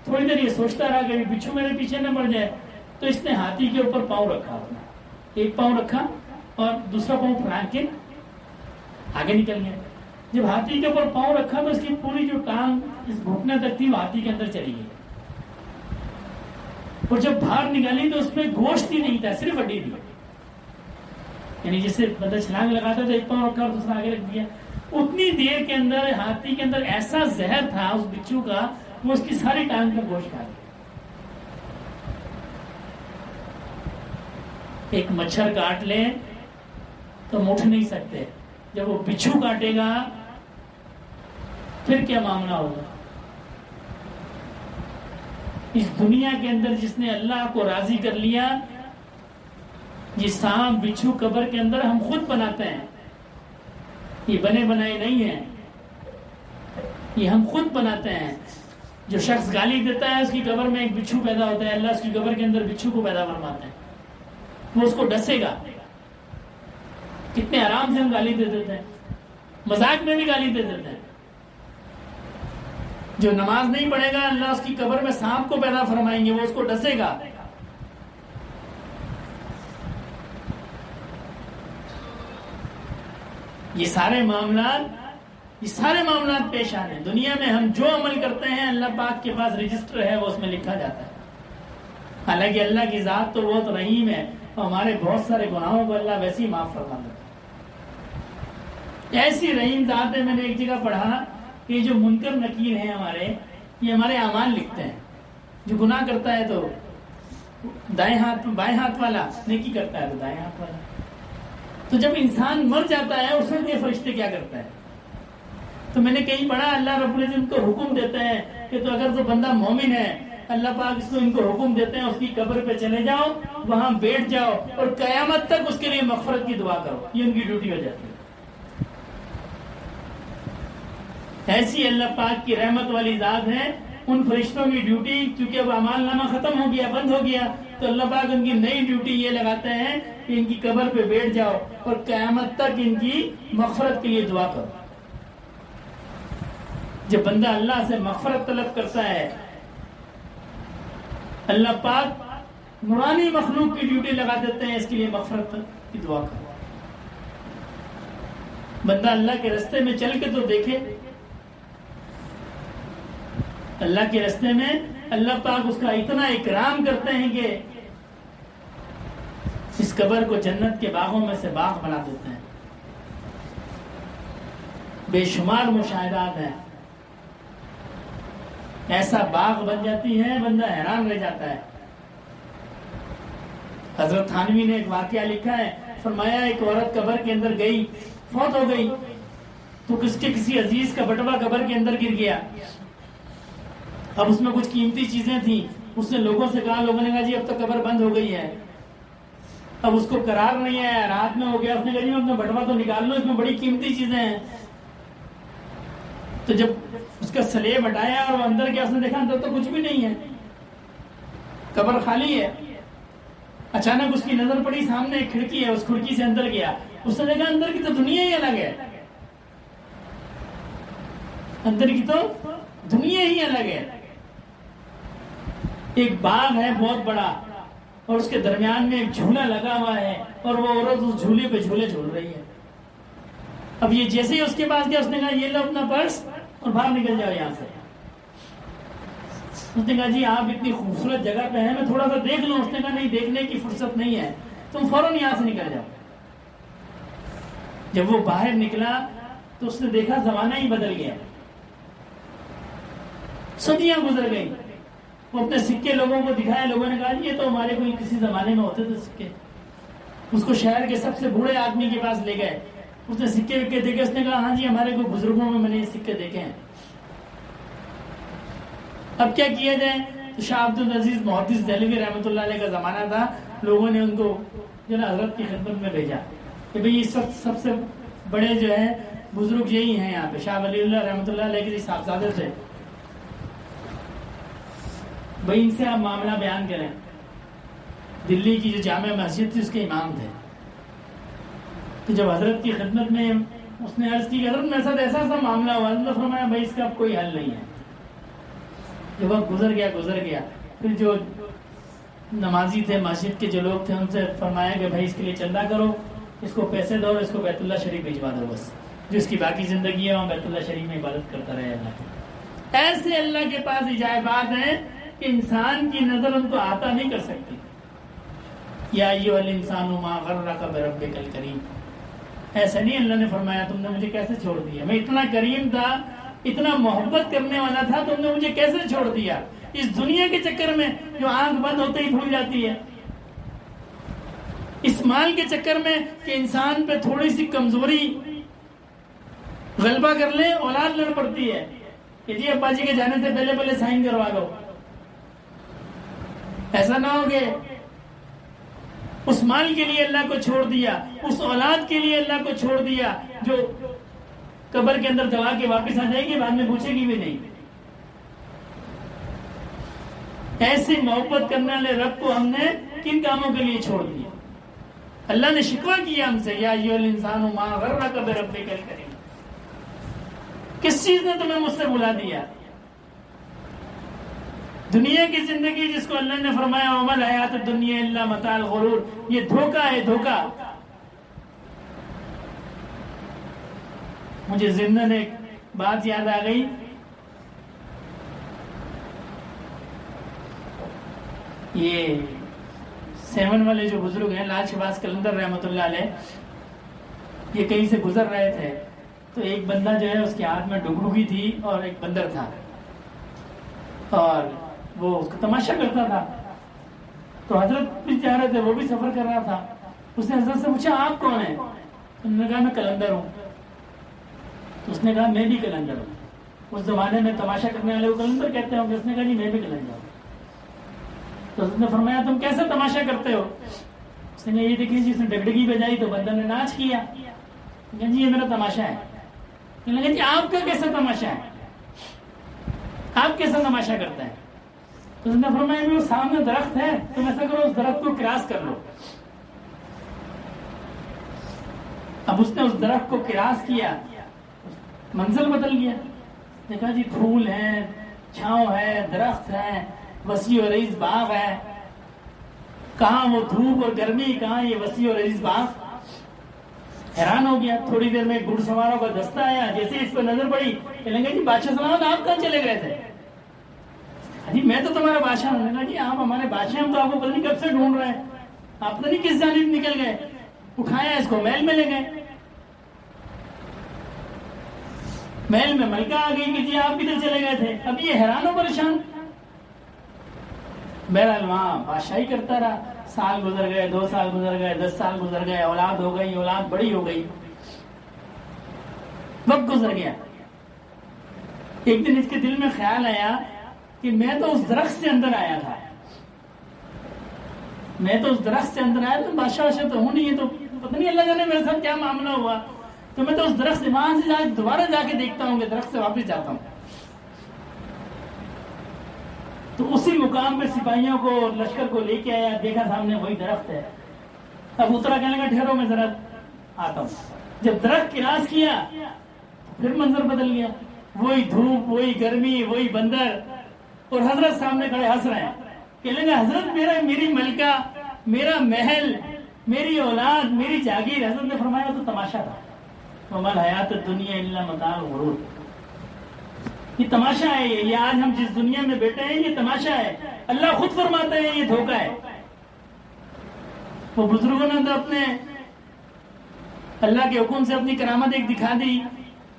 تھوڑی دیر یہ سوچتا رہا کہ بچھو میرے پیچھے نہ پڑ جائے، تو اس نے ہاتھی کے اوپر پاؤں رکھا، اپنا ایک پاؤں رکھا اور دوسرا پاؤں پھیلا کے آگے نکل گیا۔ جب ہاتھی کے اوپر پاؤں رکھا تو اس کی پوری جو ٹانگ اس گھٹنے تک تھی وہ ہاتھی کے اندر چلی گئی، اور جب باہر نکالی تو اس میں گوشت ہی نہیں تھا، صرف ہڈی تھی، یعنی جسے بندہ چھلانگ لگاتا تو ایک پاؤں رکھا اور دوسرا آگے رکھ دیا۔ اتنی دیر کے اندر ہاتھی کے اندر ایسا زہر تھا اس بچھو کا، وہ اس کی ساری ٹانگ کا گوشت کھا گیا۔ ایک مچھر کاٹ لے تو ہم اٹھ نہیں سکتے، جب وہ بچھو کاٹے گا پھر کیا معاملہ ہوگا۔ اس دنیا کے اندر جس نے اللہ کو راضی کر لیا، یہ سانپ بچھو قبر کے اندر ہم خود بناتے ہیں، یہ بنے بنائے نہیں ہیں، یہ ہم خود بناتے ہیں۔ جو شخص گالی دیتا ہے اس کی قبر میں ایک بچھو پیدا ہوتا ہے، اللہ اس کی قبر کے اندر بچھو کو پیدا فرماتا ہے، وہ اس کو ڈسے گا۔ کتنے آرام سے ہم گالی دے دیتے ہیں، مذاق میں بھی گالی دے دیتے ہیں۔ جو نماز نہیں پڑھے گا اللہ اس کی قبر میں سانپ کو پیدا فرمائیں گے، وہ اس کو ڈسے گا۔ یہ سارے معاملات پیش آنے ہیں۔ دنیا میں ہم جو عمل کرتے ہیں اللہ پاک کے پاس رجسٹر ہے، وہ اس میں لکھا جاتا ہے۔ حالانکہ اللہ کی ذات تو بہت رحیم ہے اور ہمارے بہت سارے گناہوں کو اللہ ویسے ہی معاف فرما دیتا ہے۔ ایسی رحیم ذات ہے، میں نے ایک جگہ پڑھا کہ جو منکر نکیر ہیں ہمارے، یہ ہمارے اعمال لکھتے ہیں۔ جو گناہ کرتا ہے تو بائیں ہاتھ والا، نیکی کرتا ہے تو دائیں ہاتھ والا۔ تو جب انسان مر جاتا ہے اس وقت یہ فرشتے کیا کرتا ہے؟ تو میں نے کہیں پڑھا اللہ رب العزت کو حکم دیتے ہیں کہ تو اگر تو بندہ مومن ہے اللہ پاک اس کو ان کو حکم دیتے ہیں اس کی قبر پہ چلے جاؤ، وہاں بیٹھ جاؤ اور قیامت تک اس کے لیے مغفرت کی دعا کرو۔ یہ ان کی ڈیوٹی ہو جاتی ہے۔ ایسی اللہ پاک کی رحمت والی ذات ہے، ان فرشتوں کی ڈیوٹی چونکہ اب اعمال نامہ ختم ہو گیا، بند ہو گیا، تو اللہ پاک ان کی نئی ڈیوٹی یہ لگاتے ہیں کہ ان کی قبر پہ بیٹھ جاؤ اور قیامت تک ان کی مغفرت کے لیے دعا کرو۔ جب بندہ اللہ سے مغفرت طلب کرتا ہے، اللہ پاک نورانی مخلوق کی ڈیوٹی لگا دیتے ہیں اس کے لیے مغفرت کی دعا کرو۔ بندہ اللہ کے راستے میں چل کے تو دیکھے، اللہ کے راستے میں اللہ پاک اس کا اتنا اکرام کرتے ہیں کہ اس قبر کو جنت کے باغوں میں سے باغ بنا دیتے ہیں۔ بے شمار مشاہدات ہیں، ایسا باغ بن جاتی ہے بندہ حیران رہ جاتا ہے۔ حضرت تھانوی نے ایک واقعہ لکھا ہے، فرمایا ایک عورت قبر کے اندر گئی، فوت ہو گئی، تو کسی عزیز کا بٹوا قبر کے اندر گر گیا۔ اب اس میں کچھ قیمتی چیزیں تھیں، اس نے لوگوں سے کہا، لوگوں نے کہا جی اب تو قبر بند ہو گئی ہے، اب اس کو قرار نہیں ہے، رات میں ہو گیا، اس نے کہا جی اپنا بٹوا تو نکال لو، اس میں بڑی قیمتی چیزیں ہیں۔ تو جب اس کا سلیب ہٹایا اور وہ اندر گیا، اس نے دیکھا اندر تو کچھ بھی نہیں ہے، قبر خالی ہے۔ اچانک اس کی نظر پڑی سامنے ایک کھڑکی ہے، اس کھڑکی سے اندر گیا، اس نے دیکھا اندر کی تو دنیا ہی الگ ہے، اندر کی تو دنیا ہی الگ ہے۔ ایک باغ ہے بہت بڑا اور اس کے درمیان میں ایک جھولا لگا ہوا ہے اور وہ عورت اس جھولے پہ جھولے جھول رہی ہے۔ اب یہ جیسے ہی اس کے پاس گیا، اس نے کہا یہ لو اپنا پرس اور باہر نکل جاؤ یہاں سے۔ اس نے کہا جی آپ اتنی خوبصورت جگہ پہ ہیں، میں تھوڑا سا دیکھ لوں۔ اس نے کہا نہیں، دیکھنے کی فرصت نہیں ہے، تم فوراً یہاں سے نکل جاؤ۔ جب وہ باہر نکلا تو اس نے دیکھا زمانہ ہی بدل گیا، صدیاں گزر گئی۔ وہ اپنے سکے لوگوں کو دکھائے، لوگوں نے کہا یہ تو ہمارے کوئی کسی زمانے میں ہوتے تھے سکے۔ اس کو شہر کے سب سے بوڑھے آدمی کے پاس لے گئے، اس نے سکے وکے دیکھے، اس نے کہا ہاں جی ہمارے کوئی بزرگوں میں نے یہ سکے دیکھے ہیں۔ اب کیا کیا جائے؟ تو شاہ عبد العزیز محدث دہلوی رحمۃ اللہ علیہ کا زمانہ تھا، لوگوں نے ان کو جو نا حضرت کی خدمت میں بھیجا کہ بھئی یہ سب سے بڑے جو ہے بزرگ یہی ہیں یہاں پہ، شاہ ولی اللہ رحمۃ اللہ علیہ کے صاحبزادے تھے، بھئی ان سے آپ معاملہ بیان کریں۔ دلی کی جو جامع مسجد تھی اس کے امام تھے۔ تو جب حضرت کی خدمت میں اس نے عرض کی کہ حضرت میرے ساتھ ایسا معاملہ ہوا، حضرت نے فرمایا بھائی اس کا اب کوئی حل نہیں ہے، جو وقت گزر گیا۔ پھر جو نمازی تھے مسجد کے جو لوگ تھے ان سے فرمایا کہ بھائی اس کے لیے چندہ کرو، اس کو پیسے دو اور اس کو بیت اللہ شریف بھجوا دو، بس جو اس کی باقی زندگی ہے وہاں بیت اللہ شریف میں عبادت کرتا رہے اللہ کی۔ ایسے اللہ کے پاس عجائبات ہیں کہ انسان کی نظر ان کو آتا نہیں کر سکتی۔ یا ایھا الانسان ما غرک بربک الکریم، ایسا نہیں اللہ نے فرمایا تم نے مجھے کیسے چھوڑ دیا، میں اتنا کریم تھا، اتنا محبت کرنے والا تھا، تم نے مجھے کیسے چھوڑ دیا اس دنیا کے چکر میں جو آنکھ بند ہوتے ہی کھل جاتی ہے، اس مال کے چکر میں کہ انسان پہ تھوڑی سی کمزوری غلبہ کر لے، اولاد لڑ پڑتی ہے کہ جی ابا جی کے جانے سے پہلے سائن کروا دو۔ ایسا نہ ہو کہ اس مال کے لیے اللہ کو چھوڑ دیا، اس اولاد کے لیے اللہ کو چھوڑ دیا جو قبر کے اندر دبا کے واپس آ جائے گی، بعد میں پوچھے گی بھی نہیں۔ ایسی محبت کرنے والے رب کو ہم نے کن کاموں کے لیے چھوڑ دیا؟ اللہ نے شکوہ کیا ہم سے، یا ایھا الانسان ما غرک بربک الکریم، کس چیز نے تمہیں مجھ سے بلا دیا؟ دنیا کی زندگی جس کو اللہ نے فرمایا وما الحیات الدنیا الا متاع الغرور، یہ دھوکہ ہے، دھوکہ۔ مجھے ضمناً ایک بات یاد آ گئی، یہ 7 والے جو بزرگ ہیں لال شہباز قلندر رحمۃ اللہ علیہ، یہ کہیں سے گزر رہے تھے تو ایک بندہ جو ہے اس کے ہاتھ میں ڈگڈگی تھی اور ایک بندر تھا، اور وہ اس کا تماشا کرتا تھا۔ تو حضرت بھی چاہ رہے تھے، وہ بھی سفر کر رہا تھا۔ اس نے حضرت سے پوچھا آپ کون ہیں؟ انہوں نے کہا میں قلندر ہوں۔ تو اس نے کہا میں بھی قلندر ہوں۔ اس زمانے میں تماشا کرنے والے کو قلندر کہتے ہوں گے۔ اس نے کہا جی میں بھی قلندر ہوں۔ تو اس نے فرمایا تم کیسے تماشا کرتے ہو؟ اس نے یہ دیکھیے جی اس نے ڈگڈگی بجائی تو بندر نے ناچ کیا، جی یہ میرا تماشا ہے۔ کہنے جی آپ کا کیسا تماشا ہے، آپ کیسا تماشا کرتے ہیں؟ تو اس نے فرمایا وہ سامنے درخت ہے، تم ایسا کرو اس درخت کو کراس کر لو۔ اب اس نے اس درخت کو کراس کیا، منزل بدل گیا۔ دیکھا جی پھول ہیں، چھاؤں ہے، درخت ہے، وسیع و رئیس باغ ہے، کہاں وہ دھوپ اور گرمی، کہاں یہ وسیع و رئیس باغ۔ حیران ہو گیا۔ تھوڑی دیر میں گھڑ سواروں کا دستہ آیا، جیسے اس پر نظر پڑی کہنے لگے جی بادشاہ سلامت آپ کہاں چلے گئے تھے؟ جی میں تو تمہارا بادشاہ ہوں۔ نے کہا جی آپ ہمارے بادشاہ، ہم تو آپ کو پتہ نہیں کب سے ڈھونڈ رہے ہیں، آپ پتہ نہیں کس جانب نکل گئے۔ اٹھایا اس کو محل میں لے گئے۔ محل میں ملکہ آ گئی کہ جی آپ کدھر چلے گئے تھے؟ اب یہ حیران و پریشان۔ بہرحال وہاں بادشاہی کرتا رہا۔ سال گزر گئے، 2 سال گزر گئے، 10 سال گزر گئے، اولاد ہو گئی، اولاد بڑی ہو گئی، وقت گزر گیا۔ ایک دن اس کے دل میں خیال آیا کہ میں تو اس درخت سے اندر آیا تھا، میں تو اس درخت سے اندر آیا تھا، بادشاہ تو ہوں نہیں ہے، تو پتہ نہیں اللہ جانے میرے ساتھ کیا معاملہ ہوا۔ تو میں تو اس درخت سے وہاں سے دوبارہ جا کے دیکھتا ہوں کہ درخت سے واپس جاتا ہوں۔ تو اسی مقام پہ سپاہیوں کو، لشکر کو لے کے آیا، دیکھا سامنے وہی درخت ہے۔ اب اترا، کہنے لگا ٹھہرو میں ذرا آتا ہوں۔ جب درخت کراس کیا پھر منظر بدل گیا، وہی دھوپ، وہی گرمی، وہی بندر، اور حضرت سامنے کھڑے ہنس رہے ہیں۔ کہنے لگا حضرت میری ملکہ، میرا محل، میری اولاد، میری جاگیر۔ حضرت نے فرمایا تو تماشا تھا، وما الحیات الدنیا الا متاع الغرور۔ یہ تماشا ہے، یہ آج ہم جس دنیا میں بیٹھے ہیں یہ تماشا ہے۔ اللہ خود فرماتے ہیں یہ دھوکہ ہے۔ وہ بزرگوں نے تو اپنے اللہ کے حکم سے اپنی کرامت ایک دکھا دی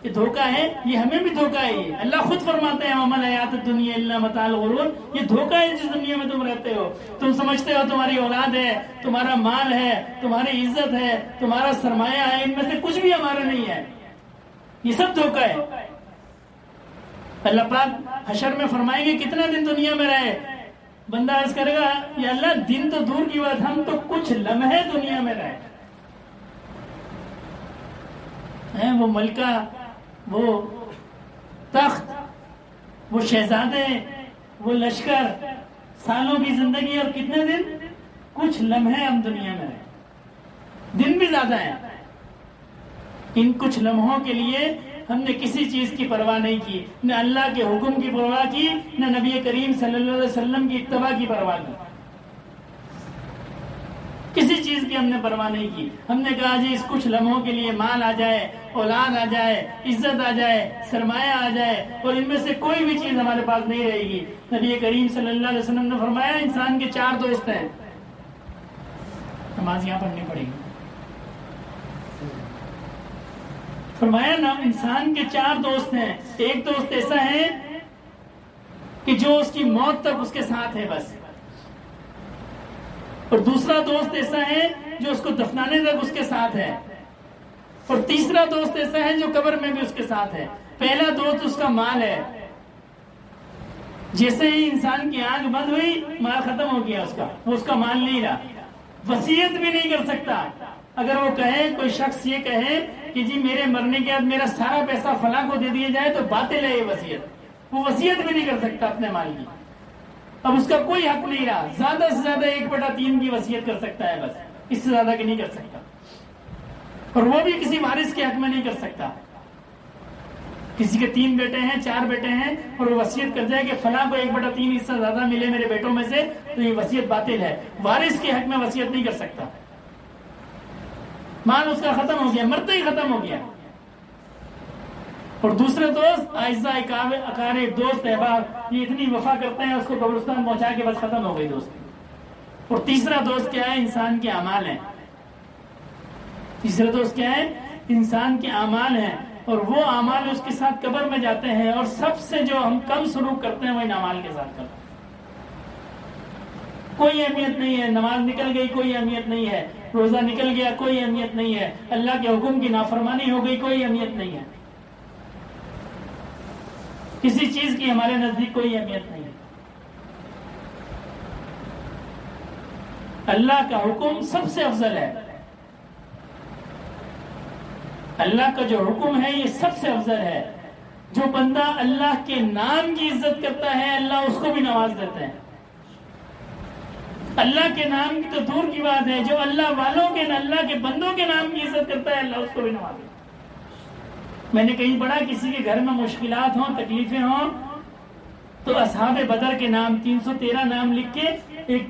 کہ دھوکہ ہے، یہ ہمیں بھی دھوکہ ہے۔ یہ اللہ خود فرماتے ہیں وما الحیات الدنیا الا متاع الغرور، یہ دھوکہ ہے جس دنیا میں تم رہتے ہو۔ تم سمجھتے ہو تمہاری اولاد ہے، تمہارا مال ہے، تمہاری عزت ہے، تمہارا سرمایہ ہے، ان میں سے کچھ بھی ہمارا نہیں ہے، یہ سب دھوکہ ہے۔ اللہ پاک حشر میں فرمائیں گے کتنا دن دنیا میں رہے؟ بندہ عرض کرے گا یا اللہ دن تو دور کی بات، ہم تو کچھ لمحے دنیا میں رہے ہیں۔ وہ ملکہ، وہ تخت، وہ شہزادے، وہ لشکر، سالوں کی زندگی، اور کتنے دن؟ کچھ لمحے ہم دنیا میں رہے، دن بھی زیادہ ہیں۔ ان کچھ لمحوں کے لیے ہم نے کسی چیز کی پرواہ نہیں کی، نہ اللہ کے حکم کی پرواہ کی، نہ نبی کریم صلی اللہ علیہ وسلم کی اتباع کی پرواہ کی، کسی چیز کی ہم نے پرواہ نہیں کی۔ ہم نے کہا جی اس کچھ لمحوں کے لیے مال آ جائے، اولاد آ جائے، عزت آ جائے، سرمایہ آ جائے، اور ان میں سے کوئی بھی چیز ہمارے پاس نہیں رہے گی۔ نبی کریم صلی اللہ علیہ وسلم نے فرمایا انسان کے 4 دوست ہیں۔ نماز یہاں پڑھنی پڑے گی۔ فرمایا نا انسان کے 4 دوست ہیں، ایک دوست ایسا ہے کہ جو اس کی موت تک اس کے ساتھ ہے بس، اور دوسرا دوست ایسا ہے جو اس کو دفنانے تک اس کے ساتھ ہے، اور تیسرا دوست ایسا ہے جو قبر میں بھی اس کے ساتھ ہے۔ پہلا دوست اس کا مال ہے، جیسے ہی انسان کی آنکھ بند ہوئی مال ختم ہو گیا اس کا، وہ اس کا مال نہیں رہا، وصیت بھی نہیں کر سکتا۔ اگر وہ کہے، کوئی شخص یہ کہے کہ جی میرے مرنے کے بعد میرا سارا پیسہ فلاں کو دے دیا جائے تو باطل ہے یہ وصیت، وہ وصیت بھی نہیں کر سکتا اپنے مال کی۔ اب اس کا کوئی حق نہیں رہا. زیادہ سے زیادہ 1/3 کی وصیت کر سکتا ہے، بس اس سے زیادہ کی نہیں کر سکتا، اور وہ بھی کسی وارث کے حق میں نہیں کر سکتا. کسی کے 3 بیٹے ہیں، 4 بیٹے ہیں، اور وہ وصیت کر جائے کہ فلاں کو 1/3 حصہ زیادہ ملے میرے بیٹوں میں سے، تو یہ وصیت باطل ہے. وارث کے حق میں وصیت نہیں کر سکتا. مال اس کا ختم ہو گیا، مرتے ہی ختم ہو گیا. اور دوسرے دوست اعزاء اقارب، دوست احباب، یہ اتنی وفا کرتے ہیں، اس کو قبرستان پہنچا کے بس ختم ہو گئی دوستی. اور تیسرا دوست کیا ہے؟ انسان کے اعمال ہیں. تیسرا دوست کیا ہے؟ انسان کے اعمال ہیں، اور وہ اعمال اس کے ساتھ قبر میں جاتے ہیں. اور سب سے جو ہم کم سلوک کرتے ہیں وہ ان اعمال کے ساتھ کرتے ہیں. کوئی اہمیت نہیں ہے، نماز نکل گئی کوئی اہمیت نہیں ہے، روزہ نکل گیا کوئی اہمیت نہیں ہے، اللہ کے حکم کی نافرمانی ہو گئی کوئی اہمیت نہیں ہے. کسی چیز کی ہمارے نزدیک کوئی اہمیت نہیں ہے. اللہ کا حکم سب سے افضل ہے. اللہ کا جو حکم ہے یہ سب سے افضل ہے. جو بندہ اللہ کے نام کی عزت کرتا ہے اللہ اس کو بھی نواز دیتا ہے. اللہ کے نام کی تو دور کی بات ہے، جو اللہ والوں کے، اللہ کے بندوں کے نام کی عزت کرتا ہے اللہ اس کو بھی نواز دیتا ہے. میں نے کہیں پڑھا کسی کے گھر میں مشکلات ہوں، تکلیفیں ہوں، تو اصحاب بدر کے نام 313 نام لکھ کے ایک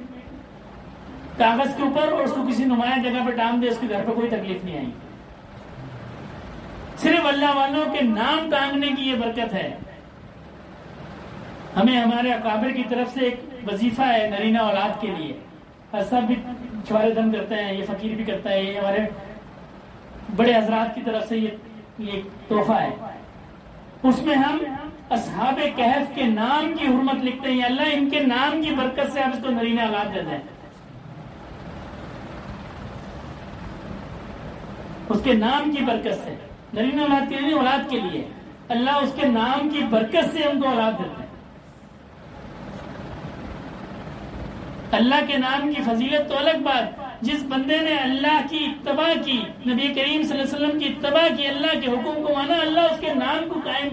کاغذ کے اوپر اور اس کو کسی نمایاں جگہ پہ ٹانگ دے، اس کے گھر پہ کوئی تکلیف نہیں آئی. صرف اللہ والوں کے نام ٹانگنے کی یہ برکت ہے. ہمیں ہمارے اکابر کی طرف سے ایک وظیفہ ہے نرینہ اولاد کے لیے. سب بھی چھوارے دم کرتے ہیں، یہ فقیر بھی کرتا ہے، یہ ہمارے بڑے حضرات کی طرف سے یہ تحفہ ہے. اس میں ہم اصحاب کہف کے نام کی حرمت لکھتے ہیں. اللہ ان کے نام کی برکت سے آپ اس کو نرینہ اولاد دیتے ہیں. اس کے نام کی برکت سے، نرینہ اولاد کے لیے، اولاد کے لیے اللہ اس کے نام کی برکت سے ہم کو اولاد دیتے ہیں. اللہ کے نام کی فضیلت تو الگ بات. جس بندے نے اللہ کی اتباع کی، نبی کریم صلی اللہ علیہ وسلم کی اتباع کی، اللہ کے حکم کو مانا، اللہ اس کے نام کو قائم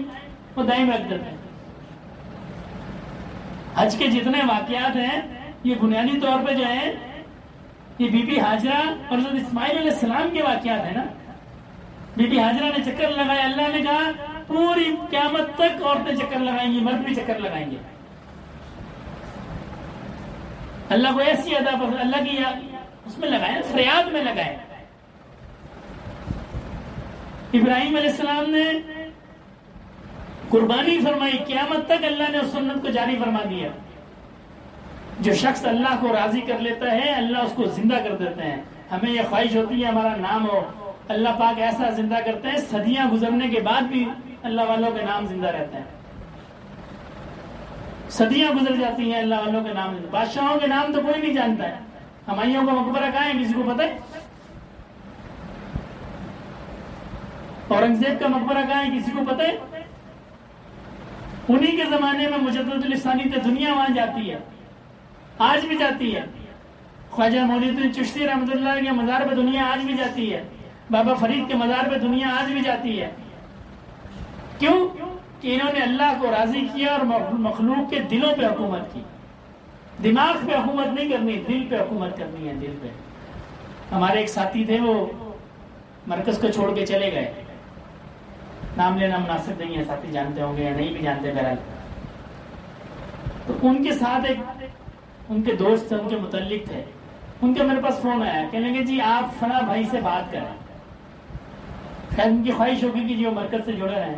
و دائم رکھ دیتا ہے. حج کے جتنے واقعات ہیں یہ بنیادی طور پہ جو ہیں یہ بی بی ہاجرہ اور حضرت اسماعیل علیہ السلام کے واقعات ہیں نا. بی بی ہاجرہ نے چکر لگایا، اللہ نے کہا پوری قیامت تک عورتیں چکر لگائیں گی، مرد بھی چکر لگائیں گے. اللہ کو ایسی ادا پسند، اللہ کی اس میں لگائے، فریاد میں لگائے. ابراہیم علیہ السلام نے قربانی فرمائی، قیامت تک اللہ نے اس سنت کو جاری فرما دیا. جو شخص اللہ کو راضی کر لیتا ہے اللہ اس کو زندہ کر دیتے ہیں. ہمیں یہ خواہش ہوتی ہے ہمارا نام ہو، اللہ پاک ایسا زندہ کرتے ہیں صدیاں گزرنے کے بعد بھی اللہ والوں کے نام زندہ رہتے ہیں. صدیاں گزر جاتی ہیں اللہ والوں کے نام. بادشاہوں کے نام تو کوئی نہیں جانتا ہے. ہمائیوں کا مقبرہ کہاں ہے کسی کو پتہ ہے؟ اورنگزیب کا مقبرہ کہاں ہے کسی کو پتہ ہے؟ انہی کے زمانے میں مجدد الاسانی تے دنیا وہاں جاتی ہے، آج بھی جاتی ہے. خواجہ مولوی الدین چشتی رحمۃ اللہ کے مزار پہ دنیا آج بھی جاتی ہے. بابا فرید کے مزار پہ دنیا آج بھی جاتی ہے. کیوں؟ کہ انہوں نے اللہ کو راضی کیا اور مخلوق کے دلوں پہ حکومت کی. دماغ پہ حکومت نہیں کرنی، دل پہ حکومت کرنی ہے. دل پہ. ہمارے ایک ساتھی تھے، وہ مرکز کو چھوڑ کے چلے گئے. نام لینا مناسب نہیں ہے، ساتھی جانتے ہوں گے یا نہیں بھی جانتے بہرحال. تو ان کے ساتھ ایک ان کے دوست تھے، ان کے متعلق تھے. ان کے میرے پاس فون آیا، کہنے لگے جی آپ فلاں بھائی سے بات کریں. خیر ان کی خواہش ہوگی کہ جو مرکز سے جڑے رہیں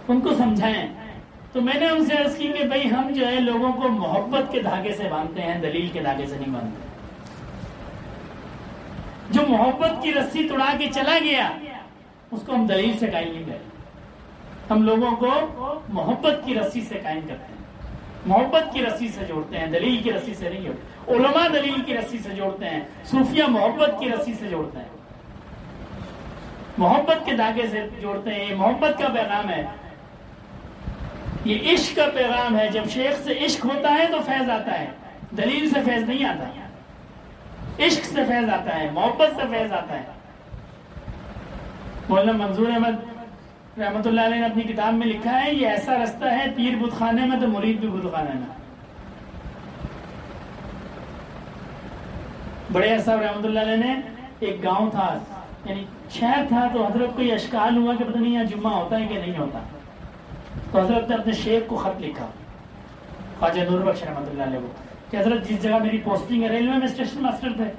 ان کو سمجھائیں. تو میں نے ان سے عرض کی کہ بھائی ہم جو ہے لوگوں کو محبت کے دھاگے سے باندھتے ہیں، دلیل کے دھاگے سے نہیں باندھتے. جو محبت کی رسی توڑا کے چلا گیا اس کو ہم دلیل سے قائم نہیں کرتے. ہم لوگوں کو محبت کی رسی سے قائم کرتے ہیں، محبت کی رسی سے جوڑتے ہیں، دلیل کی رسی سے نہیں جوڑتے. علماء دلیل کی رسی سے جوڑتے ہیں، صوفیہ محبت کی رسی سے جوڑتے ہیں، محبت کے دھاگے سے جوڑتے ہیں. یہ محبت کا پیغام ہے، یہ عشق کا پیغام ہے. جب شیخ سے عشق ہوتا ہے تو فیض آتا ہے، دلیل سے فیض نہیں آتا. عشق سے فیض آتا ہے، محبت سے فیض آتا ہے. مولانا منظور احمد رحمۃ اللہ علیہ نے اپنی کتاب میں لکھا ہے یہ ایسا رستہ ہے پیر بت خانے میں تو مرید بھی بت خانے میں. بڑے صاحب رحمۃ اللہ علیہ نے ایک گاؤں تھا یعنی شہر تھا، تو حضرت کو یہ اشکال ہوا کہ پتہ نہیں یہاں جمعہ ہوتا ہے کہ نہیں ہوتا، تو حضرت نے اپنے شیخ کو خط لکھا، خواجہ نور بخش رحمۃ اللہ علیہ کو، کہ حضرت جس جگہ میری پوسٹنگ ہے، ریلوے میں اسٹیشن ماسٹر تھے،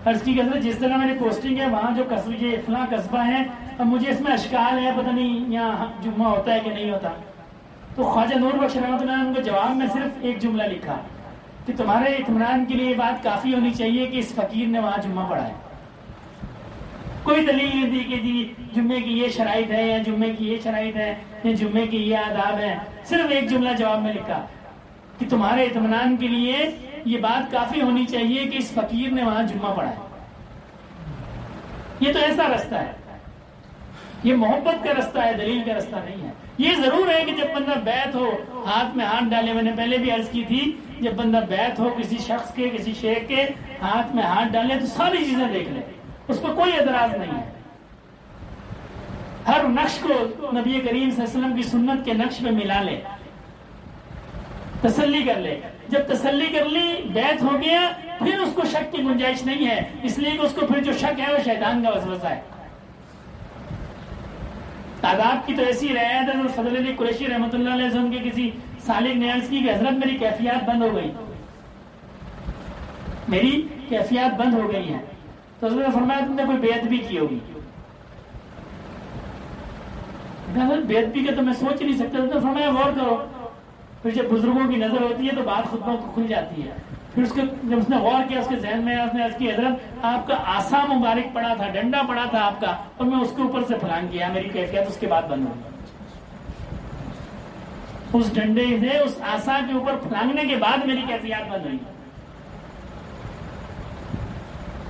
عرض کی کہ حضرت جس جگہ میری پوسٹنگ ہے وہاں جو قصبہ یہ فلاں قصبہ ہے، اب مجھے اس میں اشکال ہے، پتہ نہیں یہاں جمعہ ہوتا ہے کہ نہیں ہوتا۔ تو خواجہ نور بخش رحمۃ اللہ نے ان کو جواب میں صرف ایک جملہ لکھا کہ تمہارے اطمینان کے لیے یہ بات کافی ہونی چاہیے کہ اس فقیر نے وہاں جمعہ پڑھا ہے۔ کوئی دلیل نہیں دی کہ جی جمعے کی یہ شرائط ہے یا جمعے کی یہ شرائط ہے یا جمعے کی یہ آداب ہے، صرف ایک جملہ جواب میں لکھا کہ تمہارے اطمینان کے لیے یہ بات کافی ہونی چاہیے کہ اس فقیر نے وہاں جمعہ پڑھا ہے۔ یہ تو ایسا رستہ ہے، یہ محبت کا رستہ ہے، دلیل کا رستہ نہیں ہے۔ یہ ضرور ہے کہ جب بندہ بیعت ہو، ہاتھ میں ہاتھ ڈالے، میں نے پہلے بھی عرض کی تھی، جب بندہ بیعت ہو کسی شخص کے، کسی شیخ کے، ہاتھ میں ہاتھ ڈالے تو ساری چیزیں دیکھ لے، اس پہ کوئی اعتراض نہیں ہے۔ ہر نقش کو نبی کریم صلی اللہ علیہ وسلم کی سنت کے نقش پہ ملا لے، تسلی کر لے۔ جب تسلی کر لی، بیعت ہو گیا، پھر اس کو شک کی گنجائش نہیں ہے، اس لیے کہ اس کو پھر جو شک ہے وہ شیطان کا وسوسہ ہے۔ آداب کی تو ایسی روایت ہے، فضل علی قریشی رحمۃ اللہ علیہ سے ان کے کسی سالک نے عرض کی کہ حضرت میری کیفیات بند ہو گئی، میری کیفیات بند ہو گئی ہیں۔ تو حضرت نے فرمایا تم نے کوئی بیعت بھی کی ہوگی؟ بیعت بھی کا تو میں سوچ نہیں سکتا۔ حضرت نے فرمایا غور کرو، پھر جب بزرگوں کی نظر ہوتی ہے تو بات خود بخود کھل جاتی ہے۔ پھر اس کے جب اس نے غور کیا، اس کے ذہن میں اس نے عرض کی حضرت آپ کا آسا مبارک پڑا تھا، ڈنڈا پڑا تھا آپ کا، اور میں اس کے اوپر سے پھلانگ کیا، میری کیفیت اس کے بعد بند ہوئی۔ اس ڈنڈے سے، اس آسا کے اوپر پھلانگنے کے بعد میری کیفیات بند ہوئی۔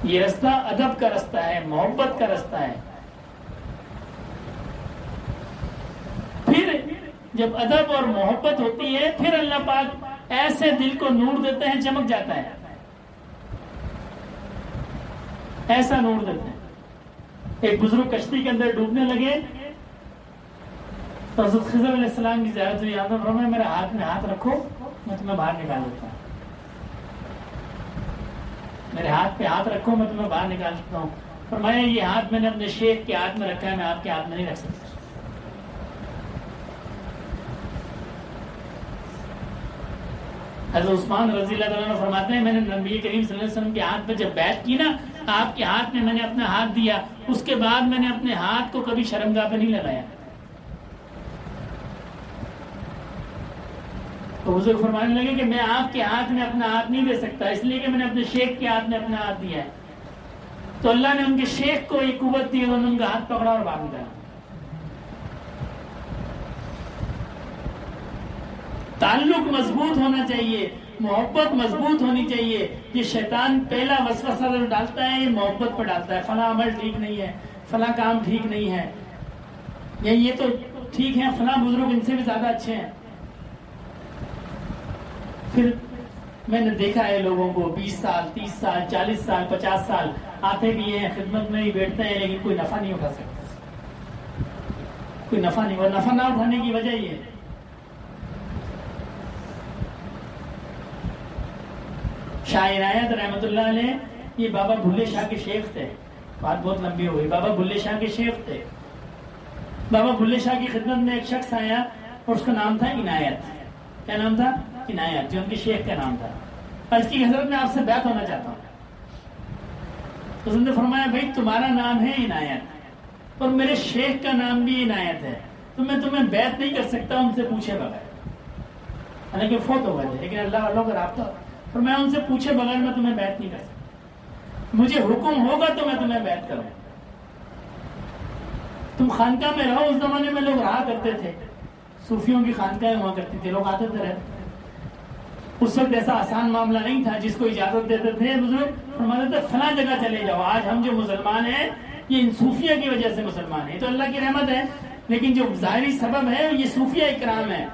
یہ رستہ ادب کا رستہ ہے، محبت کا رستہ ہے۔ پھر جب ادب اور محبت ہوتی ہے، پھر اللہ پاک ایسے دل کو نور دیتے ہیں، چمک جاتا ہے، ایسا نور دیتے ہیں۔ ایک بزرگ کشتی کے اندر ڈوبنے لگے تو حضرت خضر علیہ السلام کی زیارت ہوئی، آدم فرمایا میرے ہاتھ میں ہاتھ رکھو، میں تمہیں باہر نکال دیتا ہوں، میرے ہاتھ پہ ہاتھ رکھو، میں تمہیں باہر نکال دیتا ہوں۔ فرمایا یہ ہاتھ میں نے اپنے شیخ کے ہاتھ میں رکھا ہے، میں آپ کے ہاتھ میں نہیں رکھ سکتا۔ حضرت عثمان رضی اللہ تعالیٰ عنہ فرماتے ہیں میں نے نبی کریم صلی اللہ علیہ وسلم کے ہاتھ پہ جب بیعت کی نا، آپ کے ہاتھ میں میں نے اپنا ہاتھ دیا، اس کے بعد میں نے اپنے ہاتھ کو کبھی شرمگاہ پہ نہیں لگایا۔ تو بزرگ فرمانے لگے کہ میں آپ کے ہاتھ میں اپنا ہاتھ نہیں دے سکتا، اس لیے کہ میں نے اپنے شیخ کے ہاتھ میں اپنا ہاتھ دیا ہے۔ تو اللہ نے ان کے شیخ کو ایک قوت دی، انہوں نے ان کا ہاتھ پکڑا اور باہر نکالا۔ تعلق مضبوط ہونا چاہیے، محبت مضبوط ہونی چاہیے۔ یہ شیطان پہلا وسوسہ جو ڈالتا ہے یہ محبت پہ ڈالتا ہے، فلاں عمل ٹھیک نہیں ہے، فلاں کام ٹھیک نہیں ہے، یا یہ تو ٹھیک ہے، فلاں بزرگ ان سے بھی زیادہ اچھے ہیں۔ پھر میں نے دیکھا ہے لوگوں کو 20 سال 30 سال 40 سال 50 سال آتے بھی ہیں، خدمت میں ہی بیٹھتے ہیں، لیکن کوئی نفع نہیں اٹھا سکتا، کوئی نفع نہیں۔ اور نفع نہ اٹھانے کی وجہ یہ ہے، شاہ عنایت رحمۃ اللہ علیہ یہ بابا بھلے شاہ کے شیخ تھے، بات بہت لمبی ہو گئی، بابا بھلے شاہ کے شیخ تھے۔ بابا بھلے شاہ کی خدمت میں ایک شخص آیا اور اس کا نام تھا عنایت۔ کیا نام تھا؟ عنایت، جو ان کے شیخ کا نام تھا۔ عرض کی حضرت میں آپ سے بیعت ہونا چاہتا ہوں۔ تو حضرت نے فرمایا بھائی تمہارا نام ہے عنایت اور میرے شیخ کا نام بھی عنایت ہے، تو میں تمہیں بیعت نہیں کر سکتا ان سے پوچھے بغیر، حالانکہ فوت ہو گئے تھے لیکن اللہ والوں کا رابطہ، اور میں ان سے پوچھے بغیر میں تمہیں بیعت نہیں کر سکتا، مجھے حکم ہوگا تو میں تمہیں بیعت کروں۔ تم خانقاہ میں رہو، اس زمانے میں لوگ رہا کرتے تھے، صوفیوں کی خانقاہیں ہوا کرتی تھی، لوگ آتے تھے رہتے، اس وقت ایسا آسان معاملہ نہیں تھا، جس کو اجازت دیتے تھے بزرگ فرماتے تھے فلاں جگہ چلے جاؤ، آج ہم جو مسلمان ہیں یہ ان صوفیہ کی وجہ سے مسلمان ہیں، تو اللہ کی رحمت ہے، لیکن جو ظاہری سبب ہے یہ صوفیہ اکرام ہے۔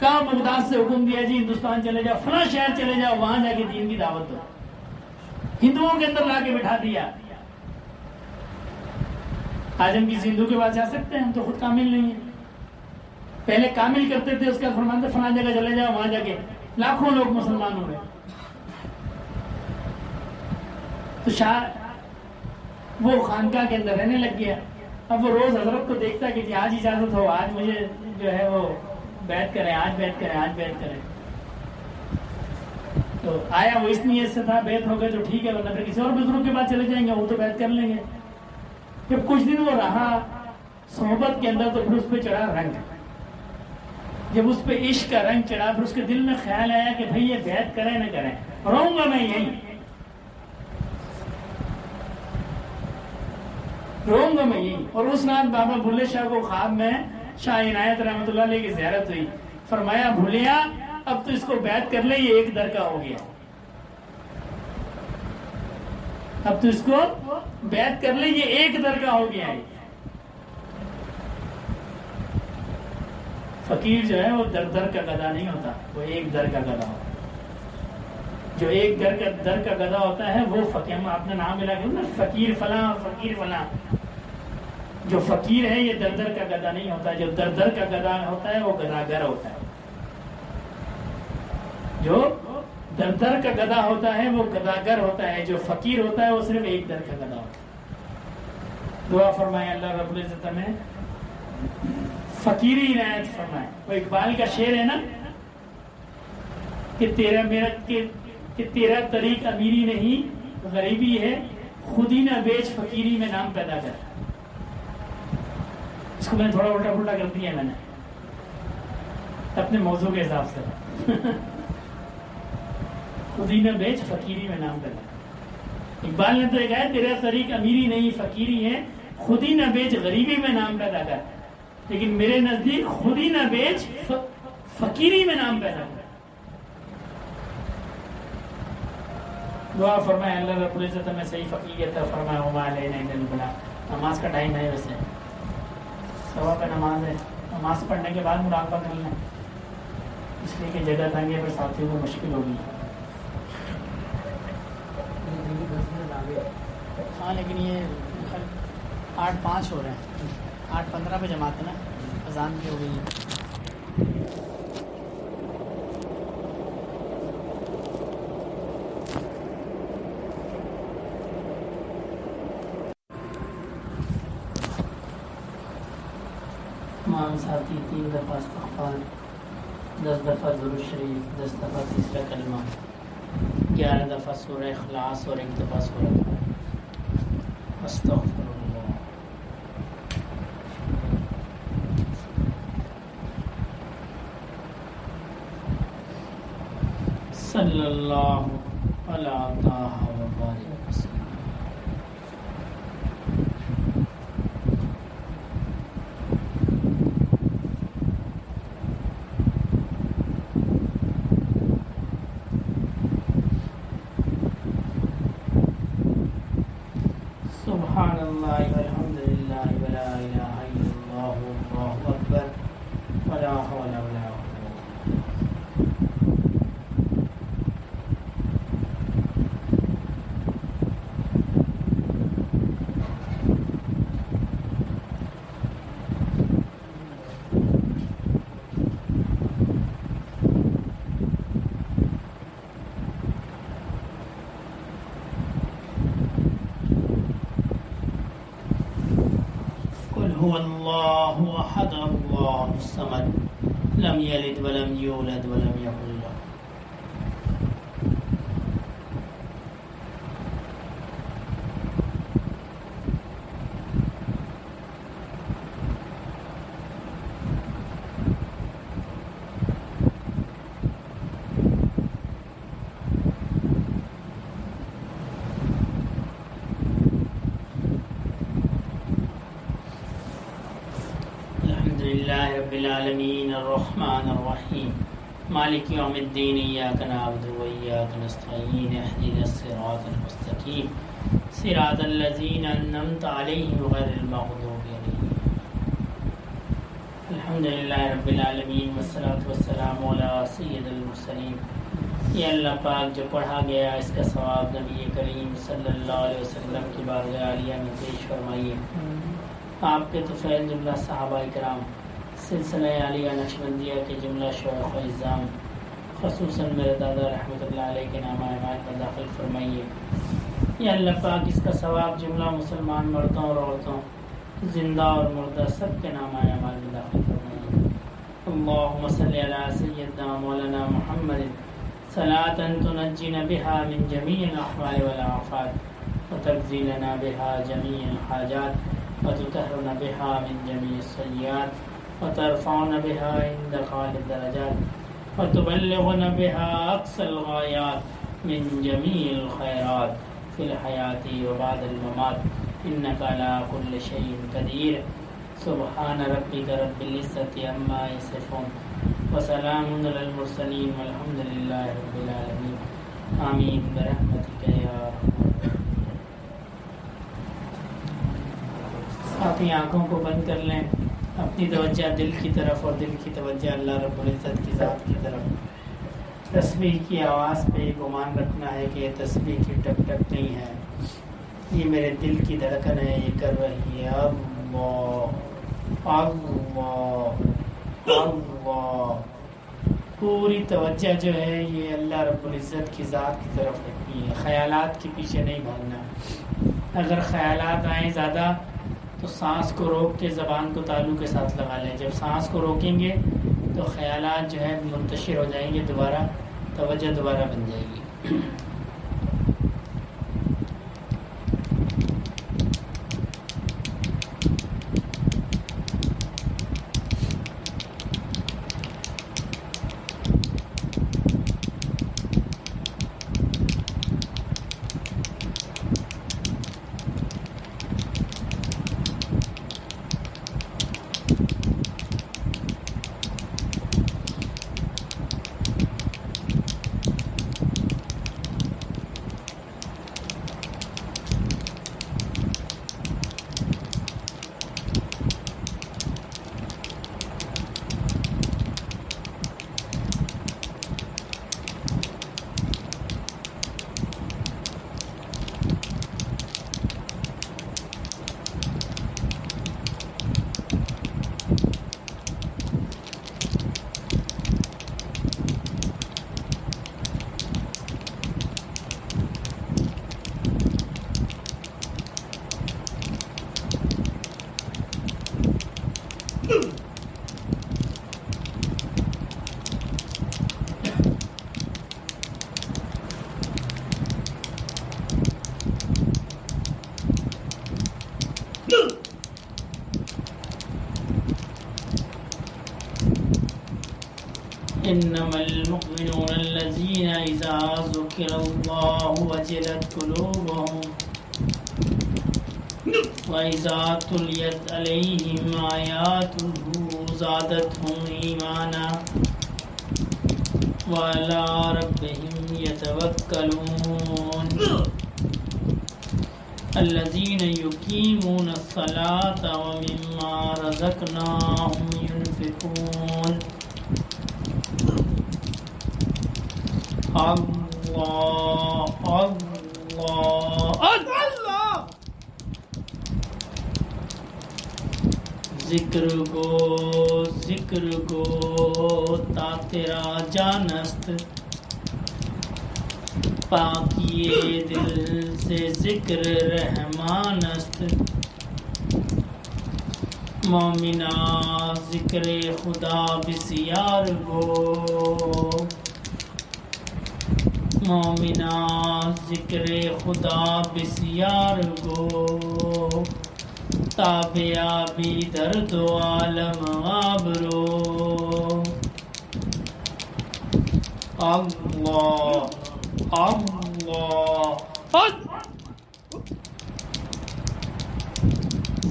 کہاں بغداد سے حکم دیا جی ہندوستان چلے جاؤ، فلاں شہر چلے جاؤ، وہاں جا کے دین کی دعوت دو، ہندوؤں کے اندر لا کے بٹھا دیا۔ آج ہم کسی ہندو کے پاس جا سکتے ہیں؟ ہم تو خود کامل نہیں ہیں، پہلے کامل کرتے تھے، اس کا فرماتے فلاں جگہ چلے جاؤ، وہاں جا کے لاکھوں لوگ مسلمان ہو گئے۔ تو شاہ وہ خانقاہ کے اندر رہنے لگ گیا. اب وہ روز حضرت کو دیکھتا کہ جی آج اجازت ہو، آج مجھے جو ہے وہ بیعت کریں، آج بیعت کریں، آج بیعت کریں. تو آیا وہ اس نیت سے تھا بیعت ہو گئے تو ٹھیک ہے، ورنہ پھر کسی اور بزرگ کے پاس چلے جائیں گے، وہ تو بیعت کر لیں گے. جب کچھ دن وہ رہا صحبت کے اندر تو پھر اس پہ چڑھا رنگ. جب اس پہ عشق کا رنگ چڑھا پھر اس کے دل میں خیال آیا کہ بھئی یہ بیعت کریں نہ کریں، رہوں گا میں یہیں، رہوں گا میں یہیں. اور اس رات بابا بھولے شاہ کو خواب میں شاہ عنایت رحمۃ اللہ علیہ کی زیارت ہوئی. فرمایا بھولیا اب تو اس کو بیعت کر لے، یہ ایک در کا ہو گیا. اب تو اس کو بیعت کر لے، یہ ایک در کا ہو گیا ہے. فقیر جو ہے وہ در در کا گدا نہیں ہوتا، وہ ایک در کا گدا ہوتا ہے. جو ایک در کا گدا ہوتا ہے وہ فقیر. آپ نے نام ملا کہ فقیر فلاں فقیر فلاں. جو فقیر ہے یہ در در کا گدا نہیں ہوتا. جو در در کا گدا ہوتا ہے وہ گداگر ہوتا ہے. جو در در کا گدا ہوتا ہے وہ گداگر ہوتا ہے. جو فقیر ہوتا ہے وہ صرف ایک در کا گدا ہوتا ہے. دعا فرمائے اللہ رب العزت میں فقیری عنایت فرمائے. وہ اقبال کا شعر ہے نا کہ تیرا طریق امیری نہیں غریبی ہے، خود ہی نہ بیچ فقیری میں نام پیدا کر. اس کو میں نے تھوڑا الٹا پلٹا کر دیا میں نے اپنے موضوع کے حساب سے. خود ہی نہ بیچ فقیری میں نام پیدا کر. اقبال نے تو یہ کہا تیرا طریق امیری نہیں فقیری ہے، خود ہی نہ بیچ غریبی میں نام پیدا کر. لیکن میرے نزدیک خود ہی نہ بیچ فقیری میں نام پیدا کر. دعا فرمائے اللہ رب العزت میں صحیح فقیریت فرمائے. وما علینا الا البلاغ. نماز کا ٹائم ہے، ویسے صبح پہ نماز ہے، نماز پڑھنے کے بعد مراقبہ کر لیں، اس لیے کہ جگہ تنگ ہے، پھر ساتھیوں کو مشکل ہوگی. ہاں لیکن یہ 8:05 ہو رہے ہیں، 8:15 پہ جماعت ہے نا، اذان بھی ہو گئی ہے. تمام ساتھی 3 دفعہ استغفار، 10 دفعہ درود شریف، 10 دفعہ تیسرا کلمہ، 11 دفعہ سورہ اخلاص اور 1 دفعہ سورہ استغفر اللہ. صلی اللہ علی طہ و بارک وسلم. سبحان اللہ والحمد للہ ولا الہ الا اللہ واللہ اکبر ولا حول ولا قوة. هو اللہ احد اللہ الصمد لم یلد ولم یولد ولم یکن له. الحمدللہ رب العالمین الرحمن الرحیم مالک یوم الدین ایاک نعبد و ایاک نستعین اهدنا الصراط المستقیم صراط الذین انعمت علیہم غیر المغضوب علیہم. الحمدللہ رب العالمین والصلاة والسلام علی سید المرسلین. یہ اللہ پاک جو پڑھا گیا اس کا ثواب نبی کریم صلی اللہ علیہ وسلم کی بارگاہ عالیہ میں پیش فرمائیے. آپ کے طفیل جملہ صحابہ کرام، سلسلہ عالیہ نقشبندیہ کے جملہ شیوخ و اعظام، خصوصاً میرے دادا رحمۃ اللہ علیہ کے نامہ اعمال میں داخل فرمائیے. یا اللہ پاک اس کا ثواب جملہ مسلمان مردوں اور عورتوں زندہ اور مردہ سب کے نام اعمال میں داخل فرمائیں۔ اللہم صلی علی سیدنا مولانا محمد صلاۃ تنجینا بها من جمیع الاحوال والآفات وتقضی لنا بها جمیع الحاجات وتطہرنا بها من جمیع السیئات وترفعنا بها عندك اعلی الدرجات وتبلغنا بها اقصى الغایات من جمیع الخیرات فی الحیات وبعد الممات انک علی کل شیء قدیر سبحان ربک رب العزة عما یصفون وسلام علی المرسلین والحمد للہ رب العالمین آمین برحمتک یا اپنی آنکھوں کو بند کر لیں، اپنی توجہ دل کی طرف اور دل کی توجہ اللہ رب العزت کی ذات کی طرف۔ تسبیح کی آواز پہ یہ گمان رکھنا ہے کہ یہ تسبیح کی ٹک ٹک نہیں ہے، یہ میرے دل کی دھڑکن ہے، یہ کر رہی ہے اللہ اللہ اللہ۔ پوری توجہ جو ہے یہ اللہ رب العزت کی ذات کی طرف رکھنی ہے، خیالات کے پیچھے نہیں بھاگنا۔ اگر خیالات آئیں زیادہ تو سانس کو روک کے زبان کو تالو کے ساتھ لگا لیں، جب سانس کو روکیں گے تو خیالات جو ہے منتشر ہو جائیں گے، دوبارہ توجہ دوبارہ بن جائے گی۔ انما المؤمنون الذين اذا ذكر الله وجلت قلوبهم واذا تليت عليهم آياته زادتهم ايمانا وعلى ربهم يتوكلون الذين يقيمون الصلاة ومما رزقناهم ينفقون اللہ اللہ اللہ۔ ذکر گو تا تیرا جانست، پاکیے دل سے ذکر رحمانست، مومنا ذکر خدا بسیار گو، مومنا ذکر خدا بسیار گو، تابعی درد و عالم آبرو، اللہ اللہ۔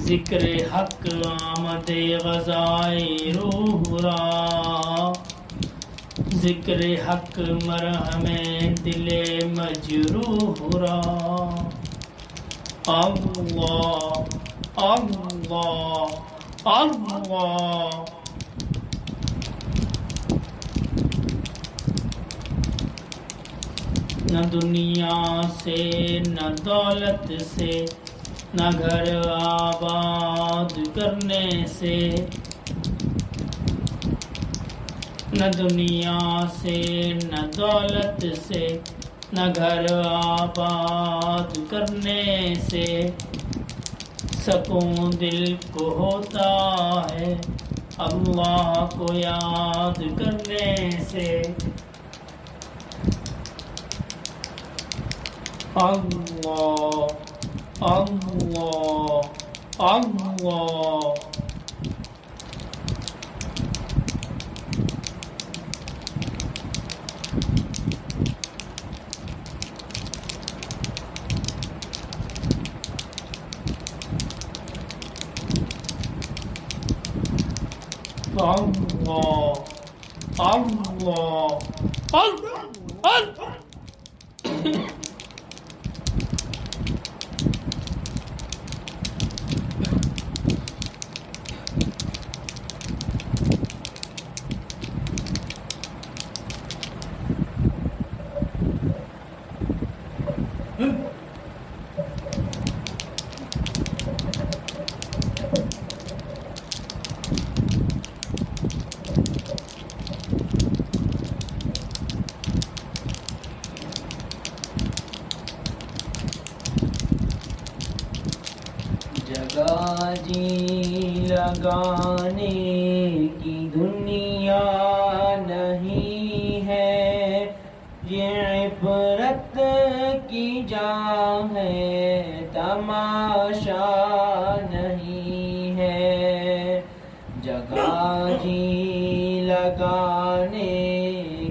ذکر حق آمد غذائے روح را، ذکر حق مرہم دل مجروح را، اللہ اللہ اللہ۔ نہ دنیا سے نہ دولت سے نہ گھر آباد کرنے سے، نہ دنیا سے نہ دولت سے نہ گھر آباد کرنے سے سکون دل کو ہوتا ہے، اللہ کو یاد کرنے سے۔ اللہ اللہ اللہ جگہ جی لگانے کی دنیا نہیں ہے، یہ عبرت کی جا ہے، تماشا نہیں ہے۔ جگہ جی لگانے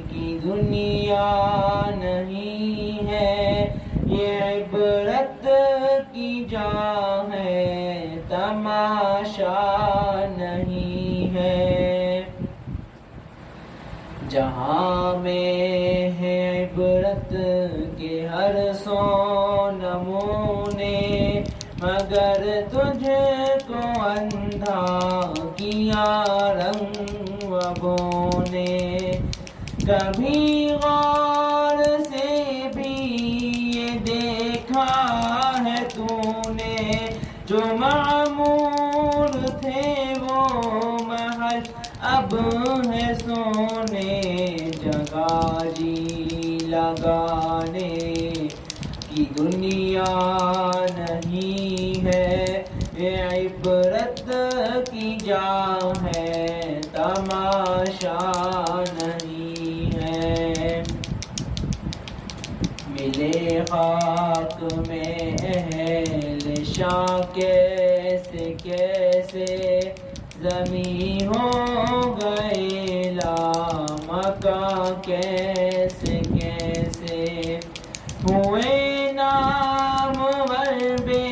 کی دنیا نہیں ہے، یہ عبرت کی جا ہے، تماشا نہیں ہے۔ جہاں میں ہے عبرت کے ہر سو نمونے، مگر تجھ کو اندھا کیا رنگوں نے۔ کبھی غور سے بھی یہ دیکھا ہے تو نے، جو معمور تھے وہ محل اب ہے سونے۔ جگہ جی لگانے کی دنیا نہیں ہے، یہ عبرت کی جا ہے، تماشا نہیں ہے۔ ملے خاک میں اہل شاہ کیسے کیسے، زمیں ہو گئے لامکاں کیسے کیسے، ہوئے نامور بے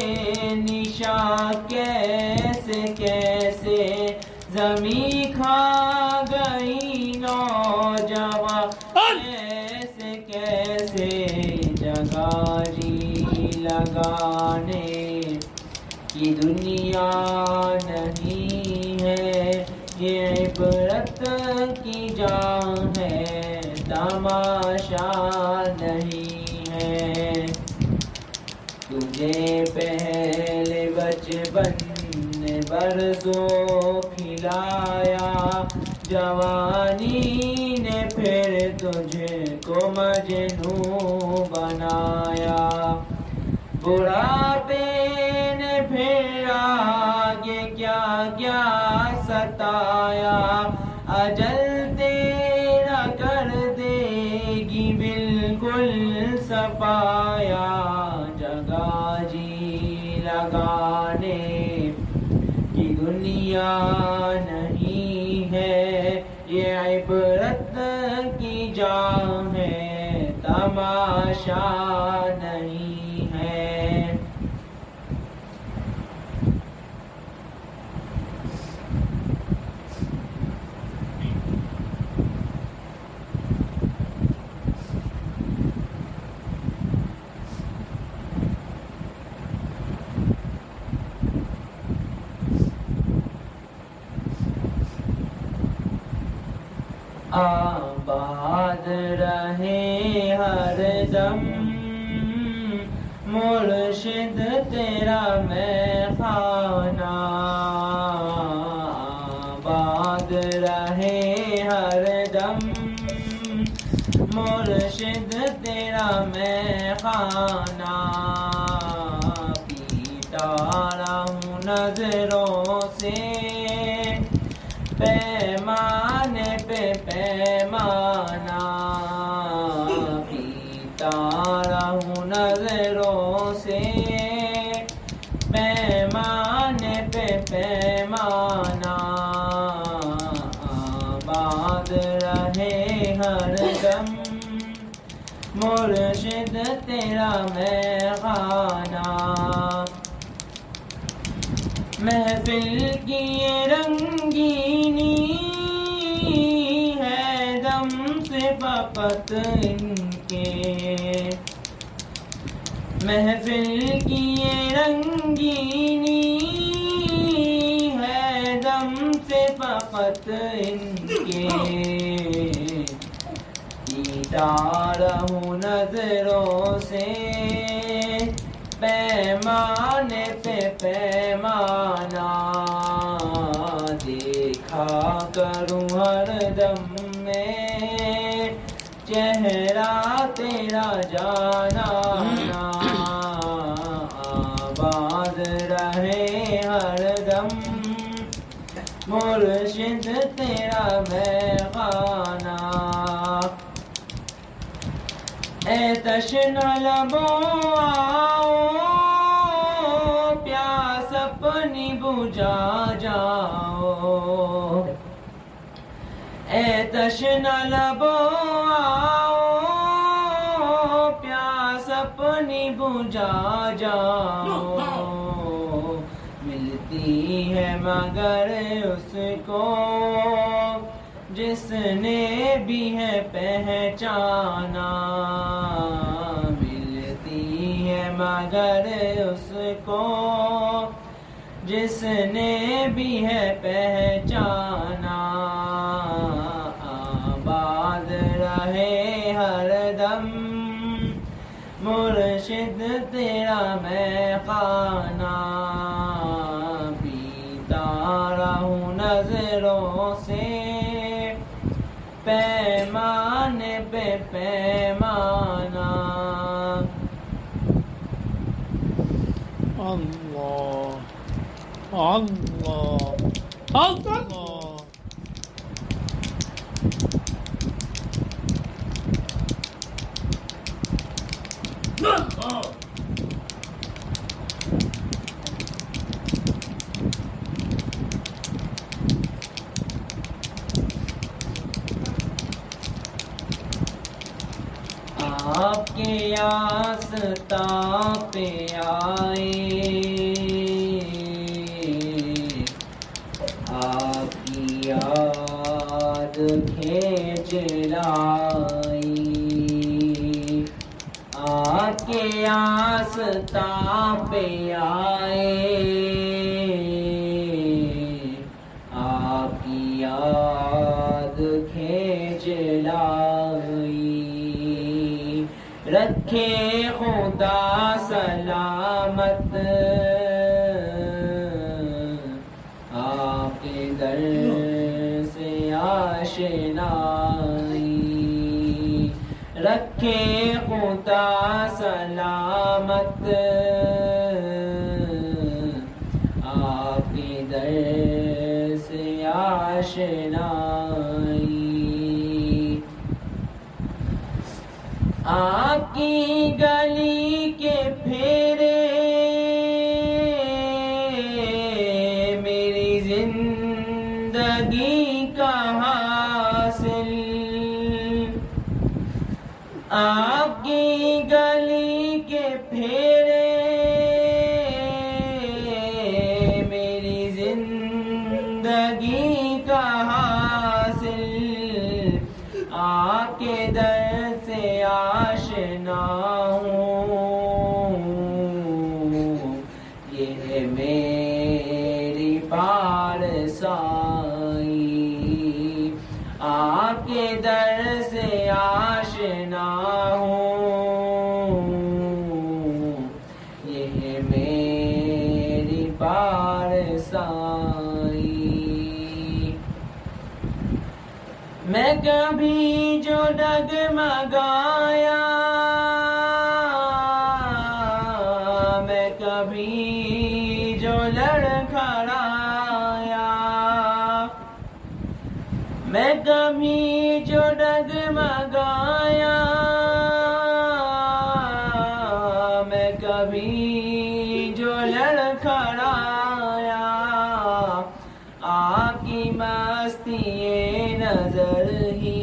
نشاں کیسے کیسے، زمیں کھا گئی نوجواں کیسے کیسے۔ جگہ جی لگانے کی دنیا نہیں ہے، یہ عبرت کی جا ہے، تماشا نہیں ہے۔ تجھے پہلے بچپن نے برسوں کھلایا، جوانی نے پھر تجھے کو مجنون بنایا، بڑھاپے نے پھر آگے کیا کیا ستایا، اجل تیرا کر دے گی بالکل صفایا۔ جگہ جی لگانے کی دنیا نہیں ہے، یہ عبرت کی جا ہے، تماشا نہیں ہے۔ آباد رہے ہر دم مرشد تیرا میں خانہ، آباد رہے ہر دم مرشد تیرا تیرا میں خانہ پیتا رہوں نظروں سے پیمانے پہ پیمانہ پیتا رہوں نظروں سے پیمانے پہ پیمانہ آباد رہے ہر دم مرشد تیرا میں خانہ محفل کی یہ رنگینی ہے دم سے فقط ان کے محفل کی یہ رنگینی ہے دم سے فقط ان کے پیتا رہوں نظروں سے پیمانے پہ پیمانہ دیکھا کروں ہر دم میں چہرہ تیرا جانا آباد رہے ہر دم مرشد تیرا میں خانہ اے تشنہ لبوں آؤ پیاس اپنی بجھا جاؤ اے تشنہ لبوں آؤ پیاس اپنی بجھا جاؤ ملتی ہے مگر اس کو جس نے بھی ہے پہچانا ملتی ہے مگر اس کو جس نے بھی ہے پہچانا آباد رہے ہر دم مرشد تیرا میں خانہ پیتا رہوں نظروں سے پیمانے پہ پیمانہ اللہ اللہ اللہ آپ کے آستاں پہ آئے آپ کی یاد کھینچ لائی آپ کے آستاں پہ آئے آپ کی یاد کھینچ لائی رکھے خدا سلامت آپ کے در سے آشنائی رکھے خدا سلامت آپ کے در سے آشنائی آپ کی گلی کے پھیرے میری زندگی کا حاصل آپ کی گلی کے پھیرے میری زندگی کا حاصل آپ کے در سے آشنا ہوں یہ میری پارسائی آپ کے در سے آشنا ہوں یہ میری پارسائی میں کبھی جو ڈگمگایا لڑکھڑایا، میں کبھی جو ڈگمگایا، میں کبھی جو لڑکھڑایا، آپ کی مستی نظر ہی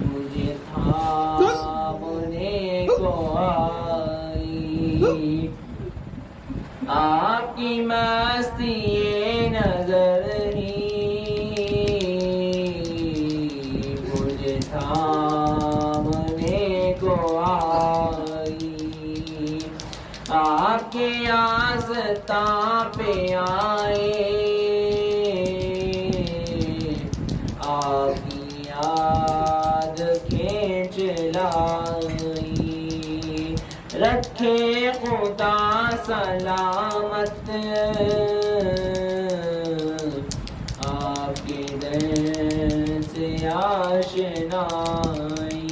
مجھے تھامنے کو آئی، آپ کی مستی نظر ہی مجھے تھامنے کو آئی، آپ کے آستاں پہ آئے، آپ کی یاد کھینچ لائی، رکھے خدا سلامت آپ کے در سے آشنائی۔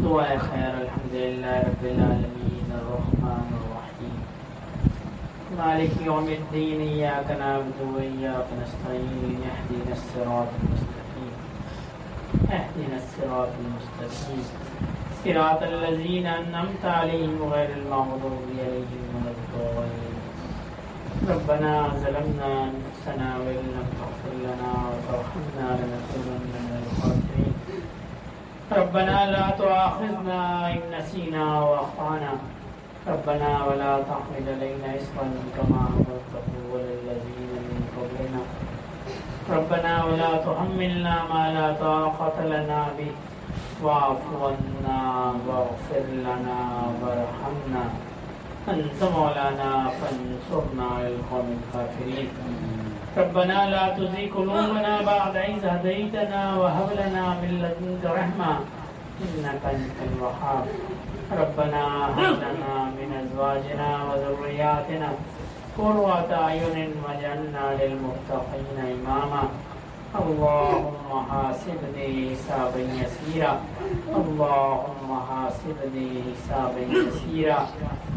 دعائے خیر۔ الحمدللہ رب العالمین الرحمن الرحیم مالک یوم الدین، ایاک نعبد و ایاک نستعین، اہدنا الصراط المستقیم، اہدنا الصراط المستقیم، صراط الذین انعمت علیہم غیر المغضوب علیہم ولا الضالین۔ ربنا ظلمنا انفسنا وان لم تغفر لنا وترحمنا لنكونن من الخاسرین۔ ربنا لا تؤاخذنا إن نسينا وأخطأنا، ربنا ولا تحمل علينا إصرا كما حملته على الذين من قبلنا، ربنا ولا تحملنا ما لا طاقة لنا به، واعف عنا واغفر لنا وارحمنا، أنت مولانا فانصرنا على القوم الكافرين۔ ربنا لا تزغ قلوبنا بعد إذ هديتنا وهب لنا من لدنك رحمة إنك أنت الوهاب۔ ربنا هب لنا من أزواجنا وذرياتنا قرة أعين واجعلنا للمتقين إماما۔ اللهم حاسبني حسابا يسيرا، اللهم حاسبني حسابا يسيرا،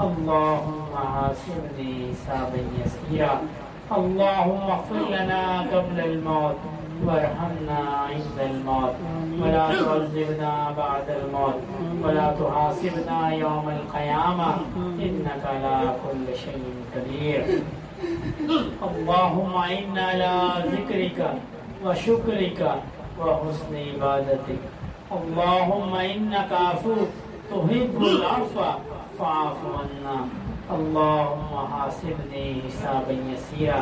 اللهم حاسبني حسابا يسيرا، اللهم اغفر لنا قبل الموت وارحمنا عند الموت، ولا تعذبنا بعد الموت، ولا تحاسبنا يوم القيامة إنك على كل شيء قدير۔ اللهم إنا على ذكرك وشكرك وحسن عبادتك، اللهم إنك عفو تحب العفو فاعف عنا، اللهم حاسبنی حسابا یسیرا۔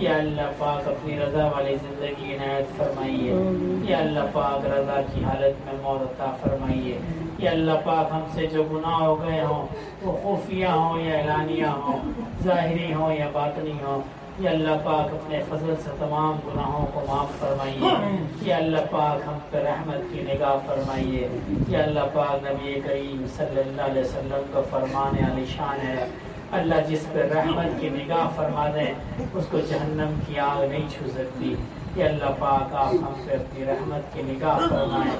یا اللہ پاک اپنی رضا والی زندگی عنایت فرمائیے، یا اللہ پاک رضا کی حالت میں موت عطا فرمائیے، یا اللہ پاک ہم سے جو گناہ ہو گئے ہوں وہ خفیہ ہوں یا اعلانیہ ہوں، ظاہری ہوں یا باطنی ہوں، یا اللہ پاک اپنے فضل سے تمام گناہوں کو معاف فرمائیے، یا اللہ پاک ہم پہ رحمت کی نگاہ فرمائیے، یا اللہ پاک نبی کریم صلی اللہ علیہ وسلم کا فرمان علی شان ہے، اللہ جس پہ رحمت کی نگاہ فرما دیں اس کو جہنم کی آگ نہیں چھو سکتی۔ یا اللہ پاک آپ ہم پہ اپنی رحمت کی نگاہ فرمائیں،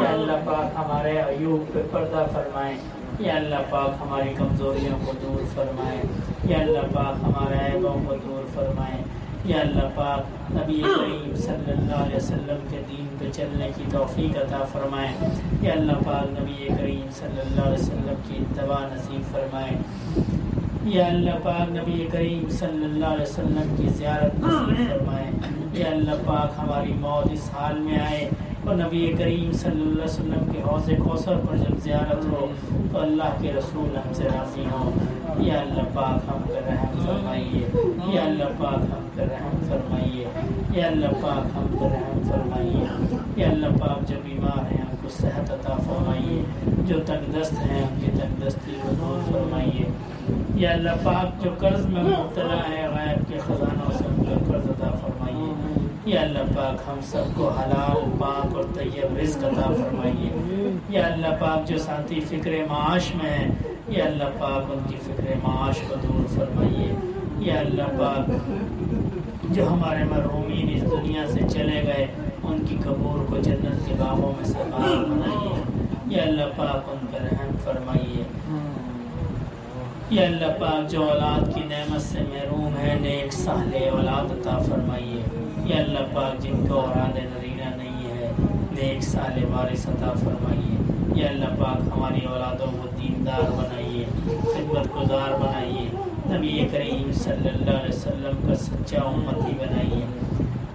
یا اللہ پاک ہمارے عیوب پہ پردہ فرمائیں، یا اللہ پاک ہماری کمزوریوں کو دور فرمائیں، یا اللہ پاک ہمارے عیبوں کو دور فرمائیں، یا اللہ پاک نبی کریم صلی اللہ علیہ وسلم کے دین پہ چلنے کی توفیق عطا فرمائیں، یا اللہ پاک نبی کریم صلی اللہ علیہ وسلم کی اتباع نصیب فرمائیں، یا اللہ پاک نبی کریم صلی اللہ علیہ وسلم کی زیارت نصیب فرمائیں، یا اللہ پاک ہماری موت اس حال میں آئے اور نبی کریم صلی اللہ علیہ وسلم کے حوض کوثر پر جب زیارت ہو تو اللہ کے رسول ہم سے راضی ہوں۔ یا اللہ پاک ہم پر رحم فرمائیے، یا اللہ پاک ہم پر رحم فرمائیے، یا اللہ پاک ہم پر رحم فرمائیے، یا اللہ پاک جو بیمار ہیں ہم کو صحت عطا فرمائیے، جو تنگ دست ہیں ہم کی تنگ دستی کو دور فرمائیے، یا اللہ پاک جو قرض میں مبتلا ہے غیب کے خزانوں سے ان کا قرض عطا فرمائیے، یا اللہ پاک ہم سب کو حلال پاک اور طیب رزق عطا فرمائیے، یا اللہ پاک جو ساتھی فکر معاش میں ہیں یا اللہ پاک ان کی فکر معاش کو دور فرمائیے، یا اللہ پاک جو ہمارے مرحومین اس دنیا سے چلے گئے ان کی قبور کو جنت کے باغوں میں سے باغ بنائیے، یا اللہ پاک ان پر رحم فرمائیے، یا اللہ پاک جو اولاد کی نعمت سے محروم ہے نیک صالح اولاد عطا فرمائیے، یا اللہ پاک جن کو اولاد نرینہ نہیں ہے نیک صالح وارث عطا فرمائیے، یا اللہ پاک ہماری اولادوں کو دیندار بنائیے، خدمت گزار بنائیے، نبی کریم صلی اللہ علیہ وسلم کا سچا امتی بنائیے،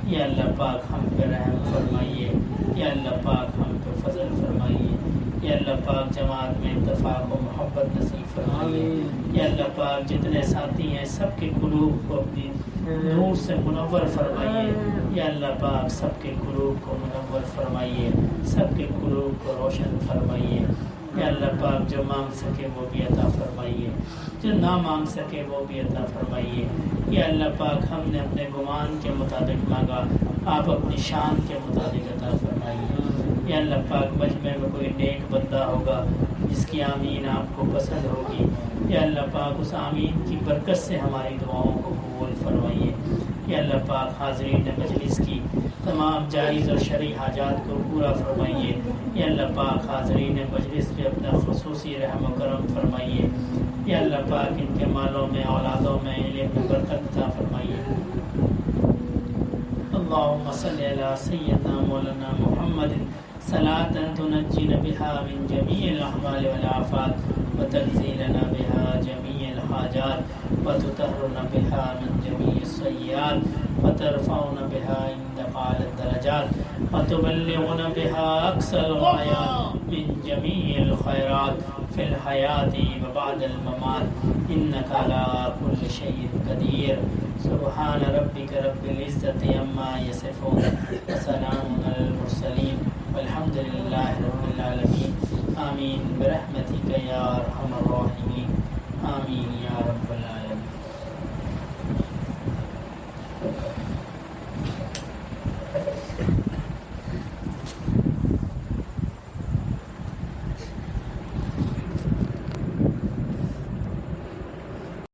یا اللہ پاک ہم پہ رحم فرمائیے، یا اللہ پاک ہم پہ فضل فرمائیے، یا اللہ پاک جماعت میں اتفاق و محبت نصیب فرمائیے، یا اللہ پاک جتنے ساتھی ہیں سب کے قلوب کو اپنی نور سے منور فرمائیے، یا اللہ پاک سب کے قلوب کو منور فرمائیے، سب کے قلوب کو روشن فرمائیے، یا اللہ پاک جو مانگ سکے وہ بھی عطا فرمائیے، جو نہ مانگ سکے وہ بھی عطا فرمائیے، یا اللہ پاک ہم نے اپنے گمان کے مطابق مانگا آپ اپنی شان کے مطابق عطا فرمائیے، یا اللہ پاک مجمع میں کوئی نیک بندہ ہوگا جس کی آمین آپ کو پسند ہوگی، یا اللہ پاک اس آمین کی برکت سے ہماری دعاؤں کو قبول فرمائیے، یا اللہ پاک حاضرین مجلس کی تمام جائز اور شرعی حاجات کو پورا فرمائیے، یا اللہ پاک حاضرین مجلس پہ اپنا خصوصی رحم و کرم فرمائیے، یا اللہ پاک ان کے مالوں میں اولادوں میں علم میں برکت عطا فرمائیے۔ اللهم صل على سيدنا مولانا محمد صلاة تنجينا بها من جميع الأحوال والآفات وتنزيلنا بها جميع الحاجات وتطهرنا بها من جميع السيئات وترفعنا بها عندك أعلى الدرجات وتبلغنا بها أقصى الغايات من جميع الخيرات في الحياة وبعد الممات إنك على كل شيء قدير سبحان ربك رب العزة عما يصفون وسلام على المرسلين والحمد لله رب العالمين آمين برحمتك يا أرحم الراحمين آمين يا رب العالمين۔